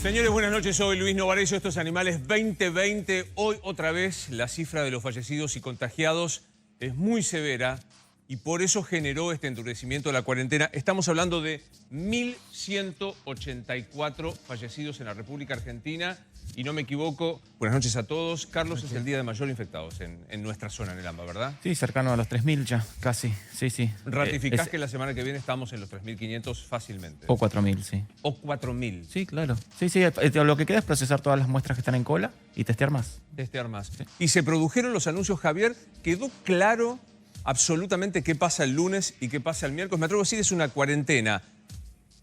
Señores, buenas noches. Soy Luis Novarecio. Estos Animales 2020. Hoy otra vez la cifra de los fallecidos y contagiados es muy severa y por eso generó este endurecimiento de la cuarentena. Estamos hablando de 1.184 fallecidos en la República Argentina. Y no me equivoco, buenas noches a todos. Carlos, es el día de mayor infectados en nuestra zona, en el AMBA, ¿verdad? Sí, cercano a los 3.000 ya, casi. Sí, sí. ¿Ratificás que la semana que viene estamos en los 3.500 fácilmente? O 4.000, sí. ¿O 4.000? Sí, claro. Sí, sí. Lo que queda es procesar todas las muestras que están en cola y testear más. Testear más. Sí. Y se produjeron los anuncios, Javier. Quedó claro absolutamente qué pasa el lunes y qué pasa el miércoles. Me atrevo a decir, es una cuarentena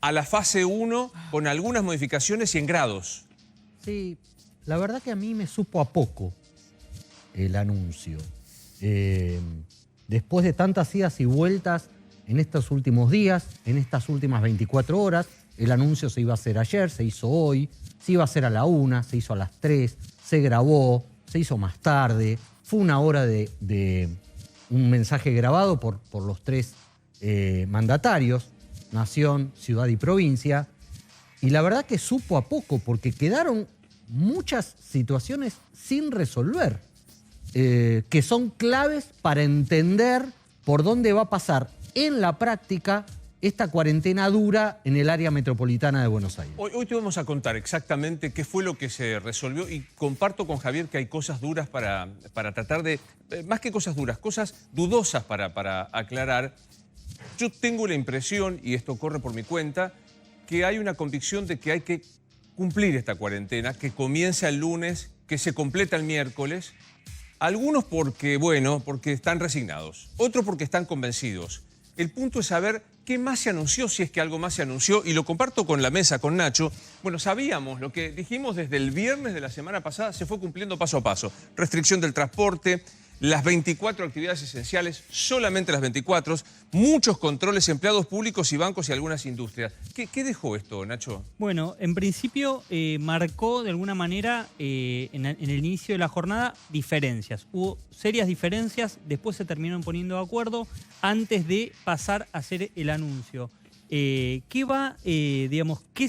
a la fase 1 con algunas modificaciones y en grados. Sí, la verdad que a mí me supo a poco el anuncio. Después de tantas idas y vueltas en estos últimos días, en estas últimas 24 horas, el anuncio se iba a hacer ayer, se hizo hoy, se iba a hacer a la 1, se hizo a las 3, se grabó, se hizo más tarde. Fue una hora de un mensaje grabado por los tres mandatarios, Nación, Ciudad y Provincia. Y la verdad que supo a poco porque quedaron muchas situaciones sin resolver, que son claves para entender por dónde va a pasar en la práctica esta cuarentena dura en el área metropolitana de Buenos Aires. Hoy te vamos a contar exactamente qué fue lo que se resolvió y comparto con Javier que hay cosas duras para tratar de, más que cosas duras, cosas dudosas para aclarar. Yo tengo la impresión, y esto corre por mi cuenta, que hay una convicción de que hay que cumplir esta cuarentena, que comienza el lunes, que se completa el miércoles. Algunos porque están resignados, otros porque están convencidos. El punto es saber qué más se anunció, si es que algo más se anunció, y lo comparto con la mesa, con Nacho. Bueno, sabíamos, lo que dijimos desde el viernes de la semana pasada se fue cumpliendo paso a paso. Restricción del transporte, las 24 actividades esenciales, solamente las 24, muchos controles, empleados públicos y bancos y algunas industrias. ¿Qué dejó esto, Nacho? Bueno, en principio marcó de alguna manera en el inicio de la jornada diferencias. Hubo serias diferencias, después se terminaron poniendo de acuerdo antes de pasar a hacer el anuncio. ¿Qué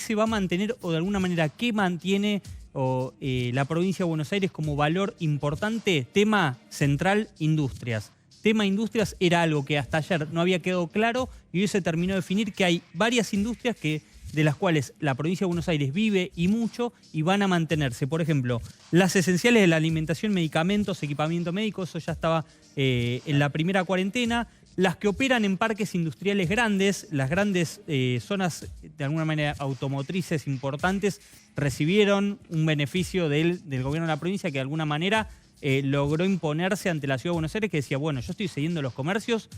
se va a mantener o de alguna manera qué mantiene la provincia de Buenos Aires como valor importante? Tema central, industrias. Tema industrias era algo que hasta ayer no había quedado claro y hoy se terminó de definir que hay varias industrias de las cuales la provincia de Buenos Aires vive y mucho y van a mantenerse. Por ejemplo, las esenciales de la alimentación, medicamentos, equipamiento médico, eso ya estaba en la primera cuarentena. Las que operan en parques industriales grandes, las grandes zonas de alguna manera automotrices importantes, recibieron un beneficio del gobierno de la provincia que de alguna manera logró imponerse ante la Ciudad de Buenos Aires, que decía, bueno, yo estoy cediendo los comercios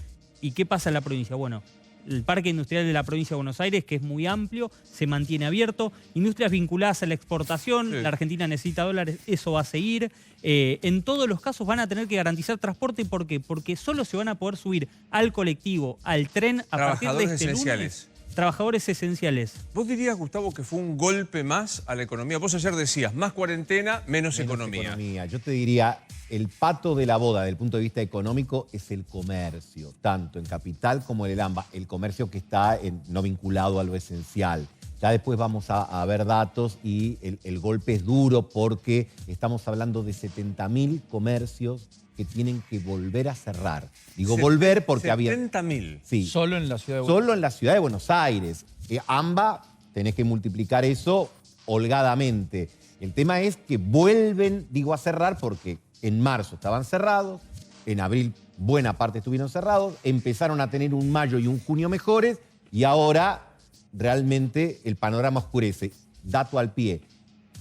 y ¿qué pasa en la provincia? Bueno, el parque industrial de la provincia de Buenos Aires, que es muy amplio, se mantiene abierto. Industrias vinculadas a la exportación, sí. La Argentina necesita dólares, eso va a seguir. En todos los casos van a tener que garantizar transporte. ¿Por qué? Porque solo se van a poder subir al colectivo, al tren, a partir de este lunes. Trabajadores esenciales. ¿Vos dirías, Gustavo, que fue un golpe más a la economía? Vos ayer decías, más cuarentena, menos economía. Yo te diría, el pato de la boda, desde el punto de vista económico, es el comercio, tanto en Capital como en el AMBA. El comercio que está no vinculado a lo esencial. Ya después vamos a ver datos y el golpe es duro porque estamos hablando de 70.000 comercios que tienen que volver a cerrar. Digo volver porque había... 70.000. Sí. Solo en la ciudad de Buenos Aires. Solo en la ciudad de Buenos Aires. AMBA, tenés que multiplicar eso holgadamente. El tema es que vuelven, a cerrar porque en marzo estaban cerrados, en abril buena parte estuvieron cerrados, empezaron a tener un mayo y un junio mejores y ahora realmente el panorama oscurece. Dato al pie.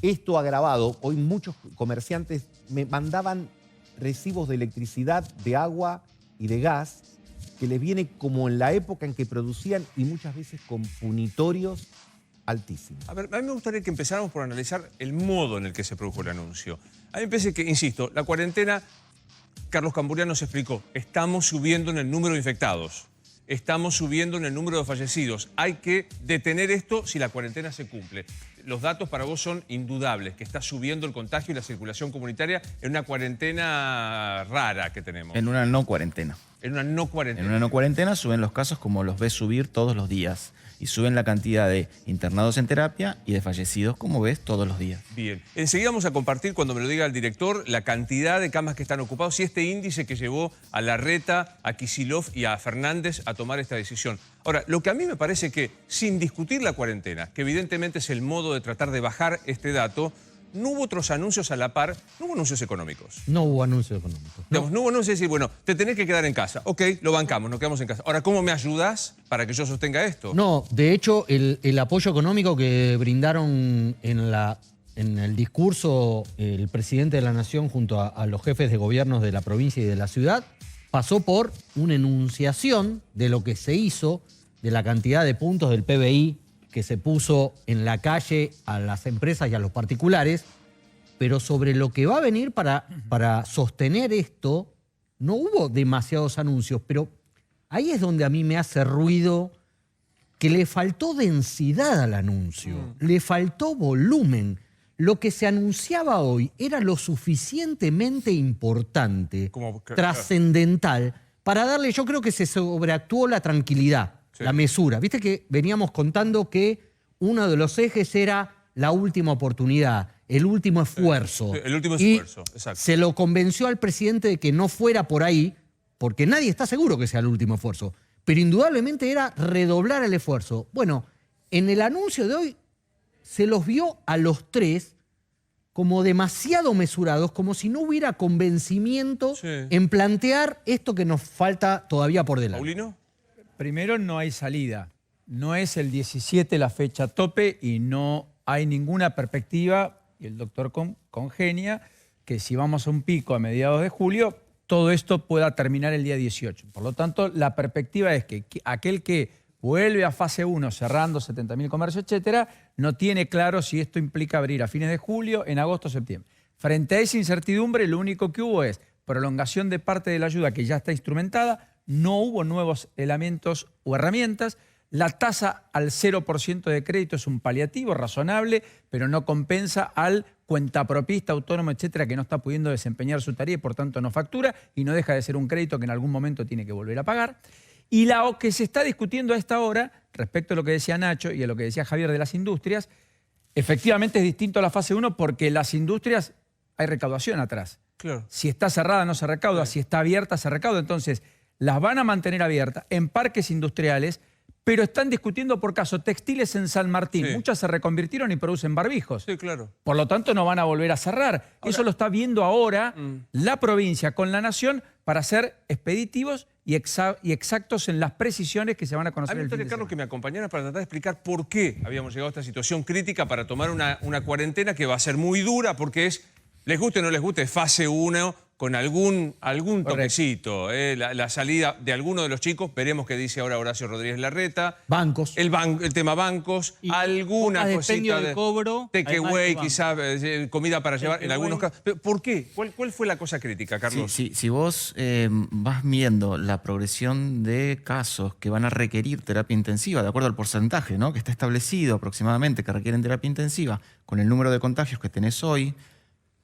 Esto agravado, hoy muchos comerciantes me mandaban recibos de electricidad, de agua y de gas que les viene como en la época en que producían y muchas veces con punitorios altísimos. A ver, a mí me gustaría que empezáramos por analizar el modo en el que se produjo el anuncio. A mí me parece que, insisto, la cuarentena, Carlos Camburian nos explicó, estamos subiendo en el número de infectados, estamos subiendo en el número de fallecidos. Hay que detener esto si la cuarentena se cumple. Los datos para vos son indudables, que está subiendo el contagio y la circulación comunitaria en una cuarentena rara que tenemos. En una no cuarentena. En una no cuarentena. En una no cuarentena suben los casos como los ves subir todos los días. Y suben la cantidad de internados en terapia y de fallecidos como ves todos los días. Bien. Enseguida vamos a compartir, cuando me lo diga el director, la cantidad de camas que están ocupadas y este índice que llevó a Larreta, a Kicillof y a Fernández a tomar esta decisión. Ahora, lo que a mí me parece que, sin discutir la cuarentena, que evidentemente es el modo de tratar de bajar este dato, no hubo otros anuncios a la par, no hubo anuncios económicos. No hubo anuncios económicos. Digamos, no hubo anuncios de decir, bueno, te tenés que quedar en casa. Ok, lo bancamos, nos quedamos en casa. Ahora, ¿cómo me ayudas para que yo sostenga esto? No, de hecho, el apoyo económico que brindaron en el discurso el presidente de la Nación junto a los jefes de gobiernos de la provincia y de la ciudad pasó por una enunciación de lo que se hizo, de la cantidad de puntos del PBI que se puso en la calle a las empresas y a los particulares, pero sobre lo que va a venir para sostener esto, no hubo demasiados anuncios, pero ahí es donde a mí me hace ruido que le faltó densidad al anuncio, le faltó volumen. Lo que se anunciaba hoy era lo suficientemente importante, trascendental, para darle, yo creo que se sobreactuó la tranquilidad. Sí. La mesura. Viste que veníamos contando que uno de los ejes era la última oportunidad, el último esfuerzo. Sí, el último esfuerzo, exacto. Se lo convenció al presidente de que no fuera por ahí, porque nadie está seguro que sea el último esfuerzo. Pero indudablemente era redoblar el esfuerzo. Bueno, en el anuncio de hoy se los vio a los tres como demasiado mesurados, como si no hubiera convencimiento en plantear esto que nos falta todavía por delante. ¿Paulino? Primero, no hay salida. No es el 17 la fecha tope y no hay ninguna perspectiva, y el doctor congenia, que si vamos a un pico a mediados de julio, todo esto pueda terminar el día 18. Por lo tanto, la perspectiva es que aquel que vuelve a fase 1 cerrando 70.000 comercios, etcétera, no tiene claro si esto implica abrir a fines de julio, en agosto, septiembre. Frente a esa incertidumbre, lo único que hubo es prolongación de parte de la ayuda que ya está instrumentada. No hubo nuevos elementos o herramientas. La tasa al 0% de crédito es un paliativo razonable, pero no compensa al cuentapropista, autónomo, etcétera, que no está pudiendo desempeñar su tarea y por tanto no factura y no deja de ser un crédito que en algún momento tiene que volver a pagar. Y lo que se está discutiendo a esta hora, respecto a lo que decía Nacho y a lo que decía Javier de las industrias, efectivamente es distinto a la fase 1 porque las industrias hay recaudación atrás. Claro. Si está cerrada no se recauda, si está abierta se recauda. Entonces, las van a mantener abiertas en parques industriales, pero están discutiendo por caso textiles en San Martín. Sí. Muchas se reconvirtieron y producen barbijos. Sí, claro. Por lo tanto, no van a volver a cerrar. Ahora, eso lo está viendo ahora la provincia con la nación para ser expeditivos y exactos en las precisiones que se van a conocer. A mí me gustaría, Carlos, que me acompañara para tratar de explicar por qué habíamos llegado a esta situación crítica para tomar una cuarentena que va a ser muy dura porque es, les guste o no les guste, fase 1 con algún toquecito. La salida de alguno de los chicos, veremos qué dice ahora Horacio Rodríguez Larreta. Bancos. El tema bancos, y alguna cosita de cobro, takeaway, quizá comida para llevar en algunos casos. ¿Pero por qué? ¿Cuál fue la cosa crítica, Carlos? Si vos vas viendo la progresión de casos que van a requerir terapia intensiva, de acuerdo al porcentaje, ¿no?, que está establecido aproximadamente que requieren terapia intensiva, con el número de contagios que tenés hoy,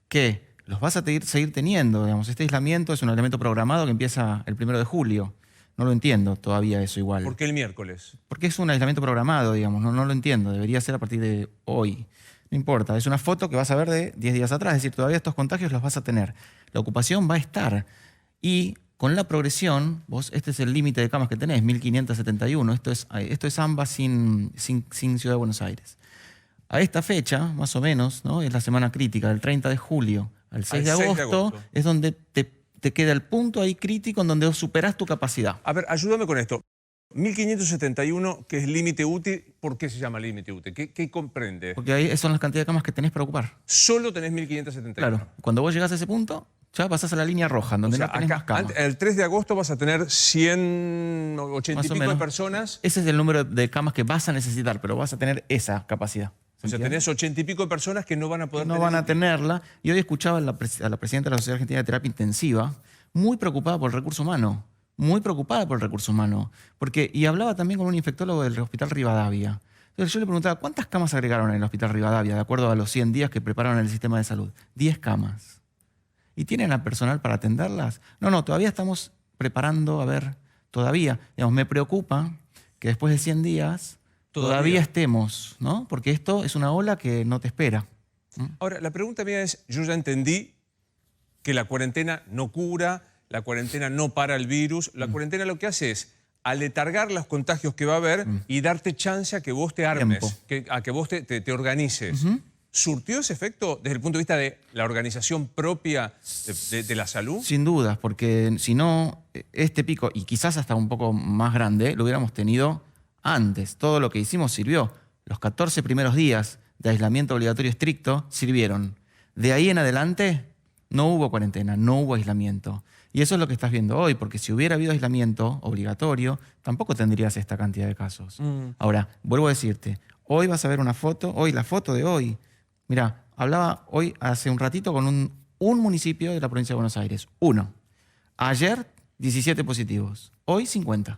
que los vas a seguir teniendo. Digamos, este aislamiento es un aislamiento programado que empieza el 1 de julio. No lo entiendo todavía eso igual. ¿Por qué el miércoles? Porque es un aislamiento programado, digamos. No lo entiendo. Debería ser a partir de hoy. No importa. Es una foto que vas a ver de 10 días atrás. Es decir, todavía estos contagios los vas a tener. La ocupación va a estar. Y con la progresión, este es el límite de camas que tenés, 1.571. Esto es AMBA sin Ciudad de Buenos Aires. A esta fecha, más o menos, ¿no?, es la semana crítica, del 30 de julio al 6 de agosto, es donde te queda el punto ahí crítico en donde superás tu capacidad. A ver, ayúdame con esto. 1.571, que es límite útil, ¿por qué se llama límite útil? ¿Qué comprende? Porque ahí son las cantidades de camas que tenés para ocupar. Solo tenés 1.571. Claro, cuando vos llegás a ese punto, ya pasás a la línea roja, en donde no tenés más camas. El 3 de agosto vas a tener 180 y pico de personas. Ese es el número de camas que vas a necesitar, pero vas a tener esa capacidad. O sea, tenés 80 y pico de personas que no van a poder no van a tenerla. Y hoy escuchaba a la presidenta de la Sociedad Argentina de Terapia Intensiva muy preocupada por el recurso humano. Muy preocupada por el recurso humano. Y hablaba también con un infectólogo del Hospital Rivadavia. Entonces yo le preguntaba, ¿cuántas camas agregaron en el Hospital Rivadavia de acuerdo a los 100 días que prepararon el sistema de salud? 10 camas. ¿Y tienen al personal para atenderlas? No, todavía estamos preparando, a ver, todavía. Digamos, me preocupa que después de 100 días todavía estemos, ¿no? Porque esto es una ola que no te espera. Ahora, la pregunta mía es, yo ya entendí que la cuarentena no cura, la cuarentena no para el virus, la cuarentena lo que hace es aletargar los contagios que va a haber y darte chance a que vos te armes, a que vos te organices. ¿Surtió ese efecto desde el punto de vista de la organización propia de la salud? Sin dudas, porque si no, este pico, y quizás hasta un poco más grande, lo hubiéramos tenido antes. Todo lo que hicimos sirvió. Los 14 primeros días de aislamiento obligatorio estricto sirvieron. De ahí en adelante no hubo cuarentena, no hubo aislamiento. Y eso es lo que estás viendo hoy, porque si hubiera habido aislamiento obligatorio, tampoco tendrías esta cantidad de casos. Ahora, vuelvo a decirte, hoy vas a ver una foto, hoy la foto de hoy. Mirá, hablaba hoy hace un ratito con un municipio de la provincia de Buenos Aires. Uno. Ayer, 17 positivos. Hoy, 50.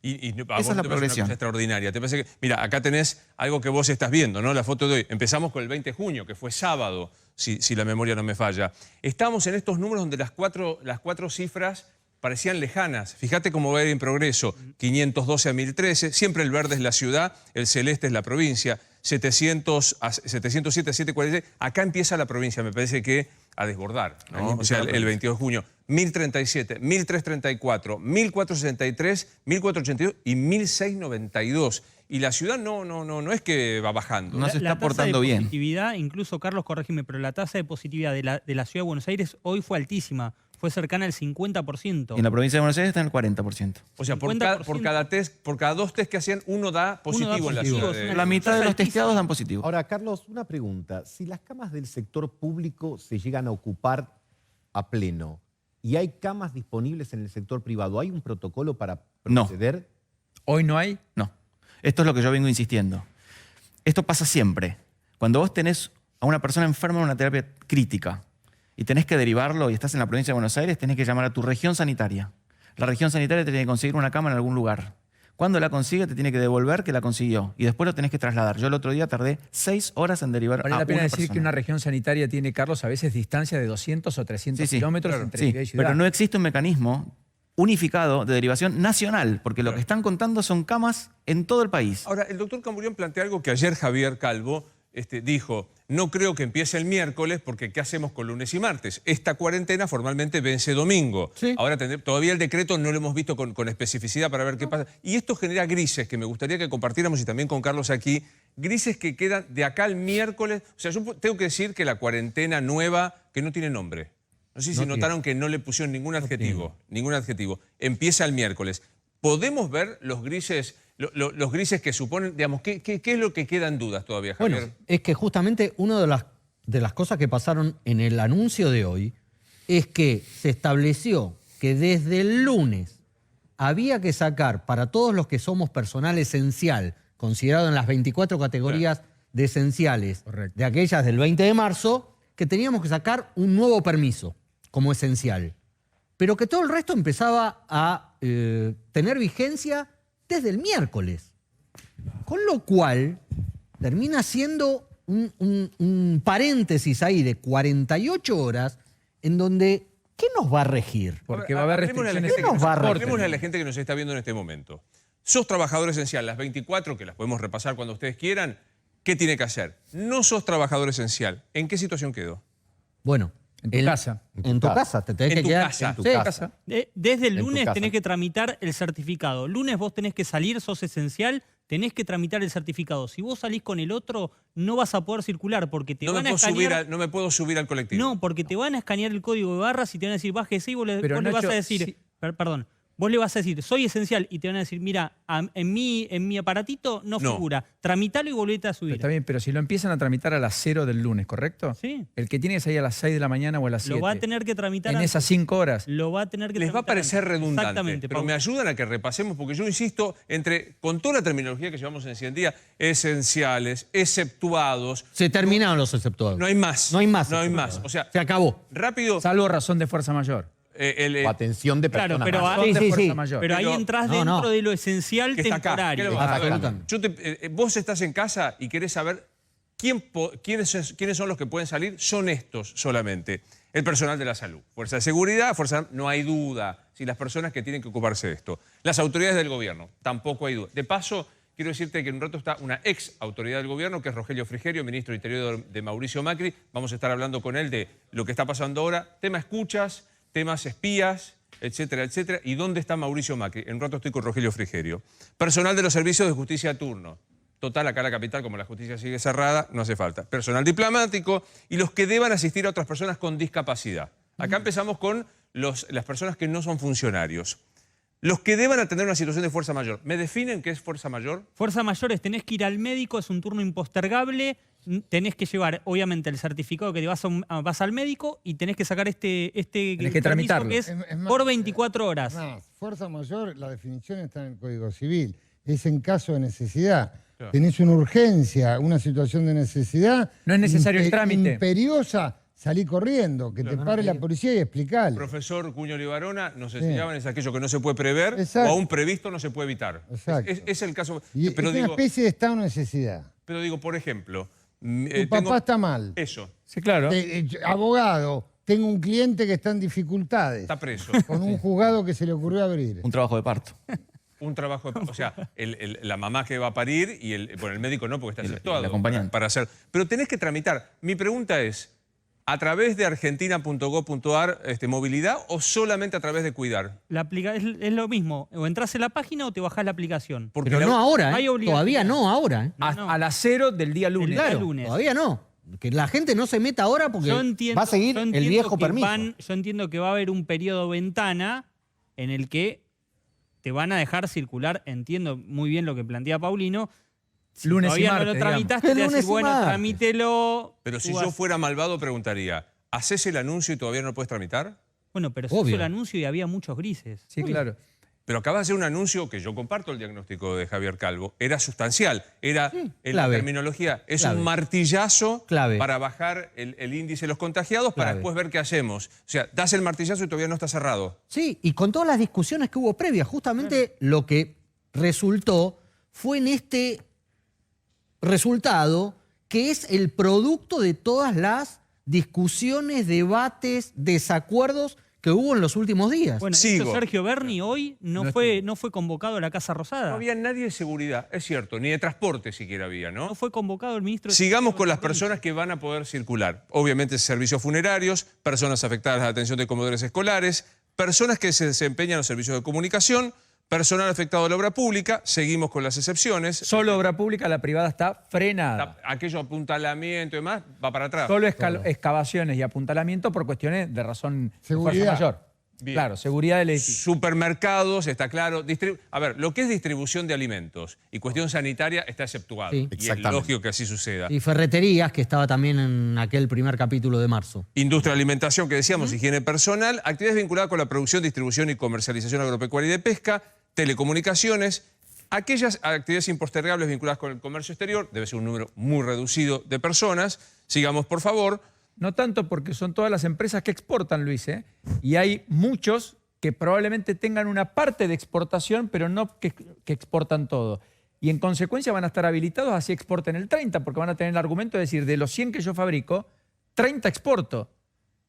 Y Esa es la progresión. Una cosa extraordinaria. Te parece que, mira, acá tenés algo que vos estás viendo, ¿no? La foto de hoy. Empezamos con el 20 de junio, que fue sábado, si la memoria no me falla. Estamos en estos números donde las cuatro cifras parecían lejanas. Fíjate cómo va a ir en progreso. 512 a 1013, siempre el verde es la ciudad, el celeste es la provincia. 707 a 746. Acá empieza la provincia, me parece que a desbordar, ¿no? O sea, el 22 de junio. 1037, 1334, 1463, 1482 y 1692. Y la ciudad no es que va bajando. No se está portando bien. La bien. Positividad, incluso, Carlos, corrígeme, pero la tasa de positividad de la ciudad de Buenos Aires hoy fue altísima. Fue cercana al 50%. Y en la provincia de Buenos Aires está en el 40%. O sea, por cada dos test que hacían, uno da positivo en la ciudad. La mitad de los testeados dan positivo. Ahora, Carlos, una pregunta. Si las camas del sector público se llegan a ocupar a pleno y hay camas disponibles en el sector privado, ¿hay un protocolo para No. proceder? ¿Hoy no hay? No. Esto es lo que yo vengo insistiendo. Esto pasa siempre. Cuando vos tenés a una persona enferma en una terapia crítica y tenés que derivarlo y estás en la provincia de Buenos Aires, tenés que llamar a tu región sanitaria. La región sanitaria te tiene que conseguir una cama en algún lugar. Cuando la consigue, te tiene que devolver que la consiguió. Y después lo tenés que trasladar. Yo el otro día tardé 6 horas en derivar Vale a la pena una decir persona. que una región sanitaria tiene, Carlos, a veces distancia de 200 o 300 kilómetros entre Sí, ciudad y ciudad. pero no existe un mecanismo unificado de derivación nacional, porque lo que están contando son camas en todo el país. Ahora, el doctor Camburián plantea algo que ayer Javier Calvo dijo, no creo que empiece el miércoles porque ¿qué hacemos con lunes y martes? Esta cuarentena formalmente vence domingo. Sí. Ahora todavía el decreto no lo hemos visto con especificidad para ver qué pasa. Y esto genera grises que me gustaría que compartiéramos y también con Carlos aquí, grises que quedan de acá al miércoles. O sea, yo tengo que decir que la cuarentena nueva, que no tiene nombre. No sé si notaron que no le pusieron ningún adjetivo, empieza el miércoles. ¿Podemos ver los grises, los grises que suponen, digamos, qué es lo que queda en dudas todavía, Javier? Bueno, es que justamente una de las cosas que pasaron en el anuncio de hoy es que se estableció que desde el lunes había que sacar para todos los que somos personal esencial, considerado en las 24 categorías de esenciales, Correcto. de aquellas del 20 de marzo, que teníamos que sacar un nuevo permiso como esencial. Pero que todo el resto empezaba a tener vigencia desde el miércoles. Con lo cual, termina siendo un paréntesis ahí de 48 horas en donde, ¿qué nos va a regir? Porque va a haber restricciones. ¿Qué nos va a regir? Hablemosle a la gente que nos está viendo en este momento. Sos trabajador esencial, las 24, que las podemos repasar cuando ustedes quieran, ¿qué tiene que hacer? No sos trabajador esencial, ¿en qué situación quedó? Bueno, En tu casa. En tu casa, te tenés En que tu quedar casa. en tu En tu casa. casa. Desde el En tu lunes casa. tenés que tramitar el certificado. Lunes vos tenés que salir, sos esencial, tenés que tramitar el certificado. Si vos salís con el otro, no vas a poder circular porque te No van me, a puedo escanear... no me puedo subir al colectivo. No, porque te van a escanear el código de barras y te van a decir, bájese y vos le Pero, vas Nacho, a decir... si- Perdón. Vos le vas a decir, soy esencial, y te van a decir, mira, en mi aparatito no No. figura. Tramitalo y volvete a subir. Está bien, pero si lo empiezan a tramitar a las 0 del lunes, ¿correcto? Sí. El que tiene que salir a las 6 de la mañana o a las 7. Lo va a tener que tramitar En antes. esas 5 horas. Lo va a tener que Les va a tramitar parecer antes. redundante, Exactamente. pero Pau. me ayudan a que repasemos, porque yo insisto, con toda la terminología que llevamos en 100 días, esenciales, exceptuados, Se terminaron los exceptuados. no hay más. No hay más. No hay exceptuados. más. O sea, se acabó. rápido, Salvo razón de fuerza mayor. O atención de Claro, personas pero mayores. Razón sí, de sí, fuerza sí. mayor. Pero ahí Pero- entras No, dentro no. de lo esencial que está acá. ¿Qué temporario. le vas a hacer? Absolutamente. Vos estás en casa y querés saber quiénes son los que pueden salir, son estos solamente. El personal de la salud, fuerza de seguridad, no hay duda, si las personas que tienen que ocuparse de esto. Las autoridades del gobierno, tampoco hay duda. De paso, quiero decirte que en un rato está una ex autoridad del gobierno, que es Rogelio Frigerio, ministro de Interior de Mauricio Macri. Vamos a estar hablando con él de lo que está pasando ahora, tema escuchas, temas espías, etcétera, etcétera. ¿Y dónde está Mauricio Macri? En un rato estoy con Rogelio Frigerio. Personal de los servicios de justicia a turno. Total, acá en la capital, como la justicia sigue cerrada, no hace falta. Personal diplomático y los que deban asistir a otras personas con discapacidad. Acá empezamos con las personas que no son funcionarios. Los que deban atender una situación de fuerza mayor. ¿Me definen qué es fuerza mayor? Fuerza mayor es tenés que ir al médico, es un turno impostergable, tenés que llevar, obviamente, el certificado que te vas al médico y tenés que sacar este Tenés que permiso tramitarlo. que es más, por 24 horas. Más, fuerza mayor, la definición está en el Código Civil. Es en caso de necesidad. Claro. Tenés una urgencia, una situación de necesidad. No es necesario el trámite. Imperiosa, salí corriendo, que te pare la policía y explicarle. Profesor Cuño Libarona, nos enseñaban es aquello que no se puede prever Exacto. o aún previsto no se puede evitar. Exacto. Es el caso. Y Pero es una digo, especie de estado de necesidad. por ejemplo... Tu papá está mal. Eso, Sí, claro. Abogado, tengo un cliente que está en dificultades. está preso. Con un juzgado que se le ocurrió abrir. Un trabajo de parto. Un trabajo, o sea, la mamá que va a parir y el médico no, porque está El exceptuado. acompañante. Para hacer. Pero tenés que tramitar. Mi pregunta es, ¿a través de argentina.gov.ar movilidad o solamente a través de Cuidar? Es lo mismo, o entras en la página o te bajás la aplicación. Porque Pero no ahora, Hay ¿eh? obligación. Todavía no ahora, ¿eh? No. A las 0 del día lunes. día Claro, lunes. todavía no. Que la gente no se meta ahora porque... Yo entiendo, va a seguir yo el entiendo viejo que permiso. yo entiendo que va a haber un periodo ventana en el que te van a dejar circular, entiendo muy bien lo que plantea Paulino. Si Lunes y todavía martes, no lo digamos. tramitaste, te El va a lunes decir, y bueno, martes. tramítelo. Pero si tú yo vas- fuera malvado, preguntaría, ¿haces el anuncio y todavía no lo puedes tramitar? Bueno, pero se Obvio. hizo el anuncio y había muchos grises. Sí, claro. Pero acabas de hacer un anuncio que yo comparto el diagnóstico de Javier Calvo. Era sustancial, era, en la clave. terminología, es Clave. un martillazo Clave. para bajar el índice de los contagiados para Clave. después ver qué hacemos. O sea, das el martillazo y todavía no está cerrado. Sí, y con todas las discusiones que hubo previas, justamente lo que resultó fue en este resultado que es el producto de todas las discusiones, debates, desacuerdos que hubo en los últimos días. Bueno, de Sigo. hecho, Sergio Berni hoy no fue convocado a la Casa Rosada. No había nadie de seguridad, es cierto, ni de transporte siquiera había, ¿no? No fue convocado el ministro de Sigamos con las Seguridad. personas que van a poder circular. Obviamente servicios funerarios, personas afectadas a la atención de comedores escolares, personas que se desempeñan en los servicios de comunicación, personal afectado a la obra pública, seguimos con las excepciones. Solo obra pública, la privada está frenada. Aquello apuntalamiento y demás va para atrás. Solo excavaciones y apuntalamiento por cuestiones de razón de Seguridad. fuerza mayor. Bien. Claro, seguridad del edificio. Supermercados, está claro. A ver, lo que es distribución de alimentos y cuestión sanitaria está exceptuado. Sí. Y es Exactamente. lógico que así suceda. Y ferreterías, que estaba también en aquel primer capítulo de marzo. Industria, alimentación, que decíamos, higiene personal, actividades vinculadas con la producción, distribución y comercialización agropecuaria y de pesca, telecomunicaciones, aquellas actividades impostergables vinculadas con el comercio exterior, debe ser un número muy reducido de personas. Sigamos, por favor. No tanto porque son todas las empresas que exportan, Luis, ¿eh? Y hay muchos que probablemente tengan una parte de exportación, pero no que exportan todo. Y en consecuencia van a estar habilitados así exporten el 30, porque van a tener el argumento de decir, de los 100 que yo fabrico, 30 exporto.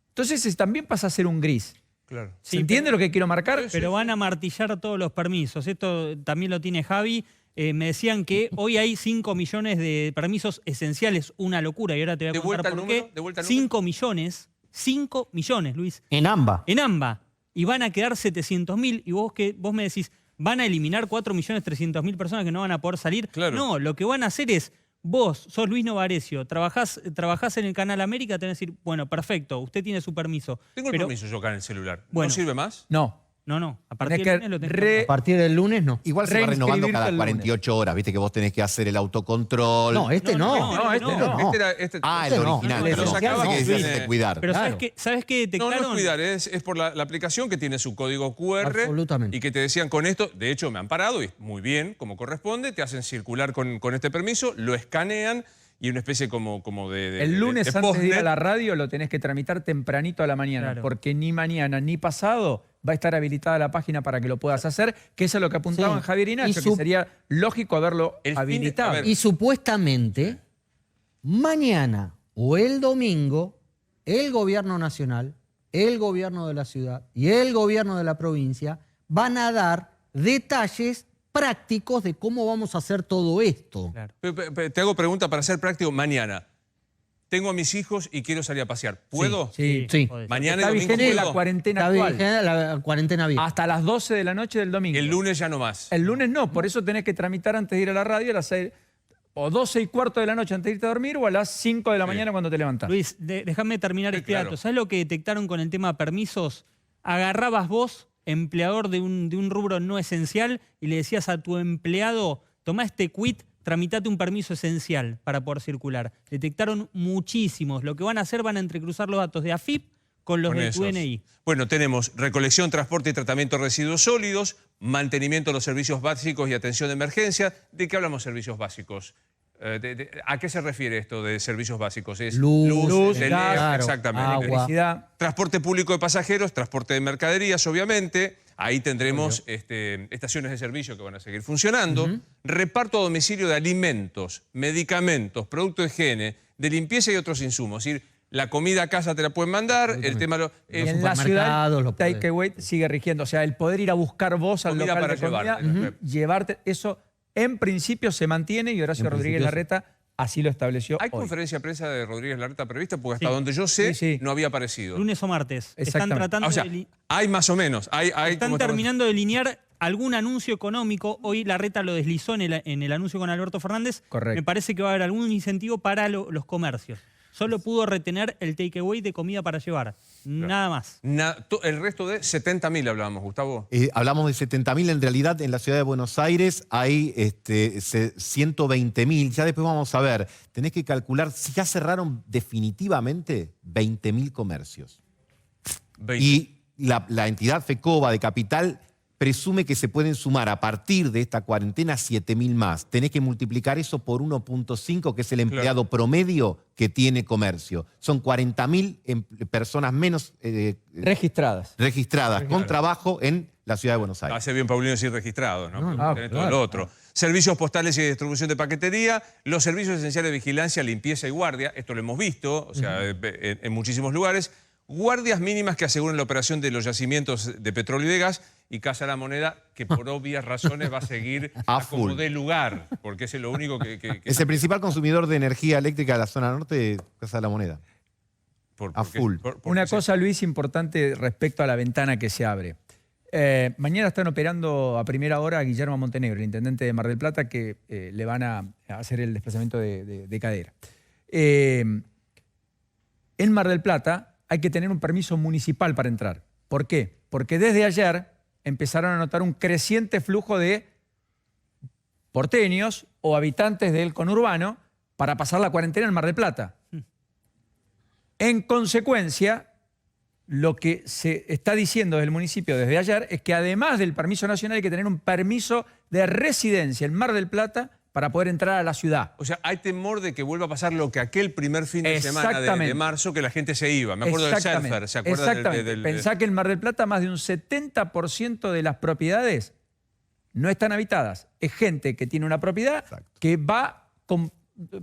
Entonces también pasa a ser un gris. Claro. ¿Se entiende lo que quiero marcar? Pero van a martillar todos los permisos. Esto también lo tiene Javi. Me decían que hoy hay 5 millones de permisos esenciales, una locura, y ahora te voy a ¿De contar vuelta el por número? qué. ¿De vuelta el 5 millones, Luis, En AMBA. en AMBA, y van a quedar 700.000, y vos me decís, ¿van a eliminar 4.300.000 personas que no van a poder salir? Claro. No, lo que van a hacer es, vos sos Luis Novarecio, trabajás en el Canal América, te van a decir, bueno, perfecto, usted tiene su permiso. Tengo el Pero- permiso yo acá en el celular. Bueno. ¿No sirve más? No. No, a partir Tenés del que lunes lo tenés que A partir del lunes no. Igual se va renovando reinscribirte cada el lunes. 48 horas, viste que vos tenés que hacer el autocontrol. No, este no. no, este no. no. Este Ah, este el no. original, No, perdón. lo sacaba que que decís tiene- de cuidar. Pero Claro. ¿sabes qué No, detectaron? no es cuidar, es por la aplicación que tiene su código QR. Absolutamente. Y que te decían con esto, de hecho me han parado y muy bien, como corresponde, te hacen circular con este permiso, lo escanean y una especie como de El lunes de antes de ir a postnet. la radio lo tenés que tramitar tempranito a la mañana, Claro. porque ni mañana ni pasado va a estar habilitada la página para que lo puedas hacer, que eso es lo que apuntaban Sí. Javier y Nacho, Y que sería lógico haberlo El fin de- habilitado. a ver, Y supuestamente, mañana o el domingo, el gobierno nacional el gobierno de la ciudad y el gobierno de la provincia van a dar detalles prácticos de cómo vamos a hacer todo esto. Claro. Te hago pregunta para ser práctico. Mañana, tengo a mis hijos y quiero salir a pasear. ¿Puedo? Sí. Sí. podés. Mañana y Está domingo vigente puedo. la cuarentena Está actual. vigente la cuarentena abierta. Hasta las 12 de la noche del domingo. El lunes ya no más. El lunes no, por eso tenés que tramitar antes de ir a la radio a las 6, o 12:15 de la noche antes de irte a dormir, o a las 5 de la mañana cuando te levantás. Luis, déjame terminar Sí, este claro. dato. ¿Sabes lo que detectaron con el tema permisos? Agarrabas vos, empleador de un rubro no esencial, y le decías a tu empleado, tomá este quit, tramitate un permiso esencial para poder circular. Detectaron muchísimos. Lo que van a hacer, van a entrecruzar los datos de AFIP con los Con del esos. DNI. Bueno, tenemos recolección, transporte y tratamiento de residuos sólidos, mantenimiento de los servicios básicos y atención de emergencia. ¿De qué hablamos servicios básicos? ¿A qué se refiere esto de servicios básicos? Es Luz, tele- gas, claro, exactamente. agua. Electricidad. Transporte público de pasajeros, transporte de mercaderías, obviamente. Ahí tendremos estaciones de servicio que van a seguir funcionando. Reparto a domicilio de alimentos, medicamentos, productos de higiene, de limpieza y otros insumos. Es decir, la comida a casa te la pueden mandar, el tema... Los Y en la ciudad, supermercados, los podés. takeaway sigue rigiendo. O sea, el poder ir a buscar vos al Comida local para de comida, llevarte. llevarte, eso en principio se mantiene, y Horacio En Rodríguez principio Larreta así lo estableció ¿Hay hoy. conferencia de prensa de Rodríguez Larreta prevista? Porque hasta Sí. donde yo sé, Sí, sí. no había aparecido. Lunes o martes. Están Exactamente. tratando O sea, de... hay más o menos. Hay Están como estamos- terminando de delinear algún anuncio económico. Hoy Larreta lo deslizó en el anuncio con Alberto Fernández. Correcto. Me parece que va a haber algún incentivo para los comercios. Solo pudo retener el takeaway de comida para llevar. Nada más. El resto de 70.000 hablábamos, Gustavo. Hablamos de 70.000, en realidad en la ciudad de Buenos Aires hay 120.000. Ya después vamos a ver, tenés que calcular, si ya cerraron definitivamente 20.000 comercios. 20. Y la entidad FECOBA de Capital presume que se pueden sumar a partir de esta cuarentena 7.000 más. Tenés que multiplicar eso por 1.5, que es el empleado promedio que tiene comercio. Son 40.000 personas menos Registradas. registradas con trabajo en la ciudad de Buenos Aires. Hace bien Paulino decir registrados, ¿no? Porque Ah, tenés todo claro. lo otro. Servicios postales y distribución de paquetería, los servicios esenciales de vigilancia, limpieza y guardia, esto lo hemos visto, o sea, en muchísimos lugares. Guardias mínimas que aseguren la operación de los yacimientos de petróleo y de gas, y Casa de la Moneda, que por obvias razones va a seguir A como full. de lugar, porque es lo único que Es el principal consumidor de energía eléctrica de la zona norte de Casa de la Moneda. A full. Una cosa, Luis, importante respecto a la ventana que se abre. Mañana están operando a primera hora a Guillermo Montenegro, el intendente de Mar del Plata, que le van a hacer el desplazamiento de cadera. En Mar del Plata hay que tener un permiso municipal para entrar. ¿Por qué? Porque desde ayer empezaron a notar un creciente flujo de porteños o habitantes del conurbano para pasar la cuarentena en Mar del Plata. En consecuencia, lo que se está diciendo desde el municipio desde ayer es que además del permiso nacional hay que tener un permiso de residencia en Mar del Plata para poder entrar a la ciudad. O sea, hay temor de que vuelva a pasar lo que aquel primer fin de semana de Exactamente. marzo, que la gente se iba. Me acuerdo del surfer, ¿se acuerdan? Exactamente. Pensá que en Mar del Plata más de un 70% de las propiedades no están habitadas. Es gente que tiene una propiedad Exacto. que va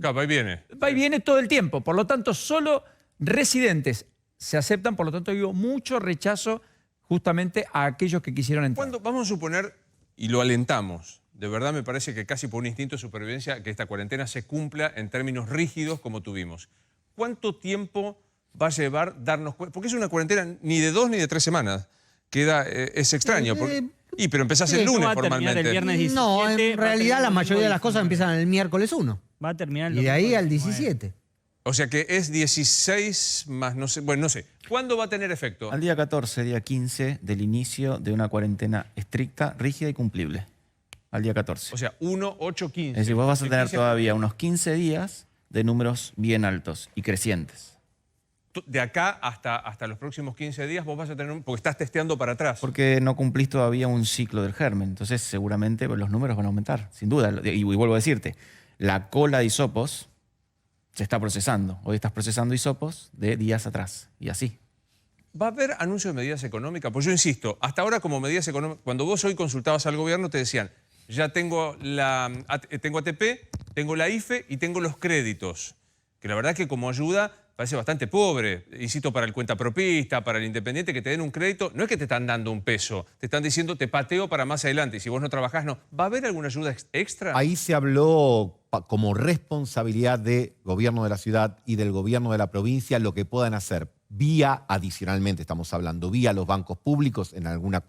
Claro, ahí viene. y viene todo el tiempo. Por lo tanto, solo residentes se aceptan. Por lo tanto, hubo mucho rechazo justamente a aquellos que quisieron entrar. Cuando, vamos a suponer, y lo alentamos, de verdad me parece que casi por un instinto de supervivencia, que esta cuarentena se cumpla en términos rígidos como tuvimos. ¿Cuánto tiempo va a llevar darnos cuenta? Porque es una cuarentena ni de 2 ni de 3 semanas. Es extraño. Pero empezás el no lunes va a terminar formalmente. el viernes 17. No, va a en terminar realidad el la mayoría de domingo las cosas 19. empiezan el miércoles 1 Va a terminar el y de ahí domingo al 19. 17. O sea que es 16 más, no sé, bueno, no sé. ¿Cuándo va a tener efecto? Al día 14, día 15 del inicio de una cuarentena estricta, rígida y cumplible. Al día 14. O sea, 1, 8, 15. Es decir, vos vas a tener 15. todavía unos 15 días de números bien altos y crecientes. De acá hasta los próximos 15 días vos vas a tener porque estás testeando para atrás. Porque no cumplís todavía un ciclo del germen. Entonces, seguramente los números van a aumentar, sin duda. Y vuelvo a decirte, la cola de hisopos se está procesando. Hoy estás procesando hisopos de días atrás. Y así. ¿Va a haber anuncios de medidas económicas? Pues yo insisto, hasta ahora como medidas económicas, cuando vos hoy consultabas al gobierno te decían, ya tengo tengo ATP, tengo la IFE y tengo los créditos. Que la verdad es que como ayuda parece bastante pobre. Insisto, para el cuentapropista, para el independiente, que te den un crédito, no es que te están dando un peso, te están diciendo te pateo para más adelante y si vos no trabajás, no. ¿Va a haber alguna ayuda extra? Ahí se habló como responsabilidad del gobierno de la ciudad y del gobierno de la provincia lo que puedan hacer vía, adicionalmente estamos hablando, vía los bancos públicos en alguna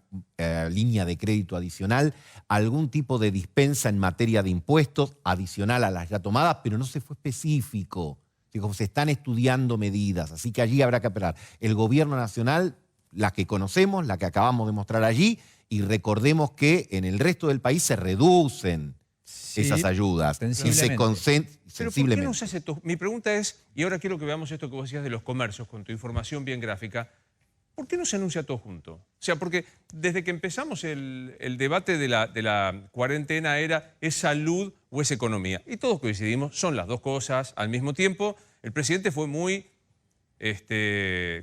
línea de crédito adicional, algún tipo de dispensa en materia de impuestos adicional a las ya tomadas, pero no se fue específico. Digo, se están estudiando medidas, así que allí habrá que esperar. El gobierno nacional, la que conocemos, la que acabamos de mostrar allí, y recordemos que en el resto del país se reducen esas ayudas y se concentran. Pero ¿por qué no se hace todo? Mi pregunta es, y ahora quiero que veamos esto que vos decías de los comercios, con tu información bien gráfica, ¿por qué no se anuncia todo junto? O sea, porque desde que empezamos el debate de la cuarentena era ¿es salud o es economía? Y todos coincidimos, son las dos cosas al mismo tiempo. El presidente fue muy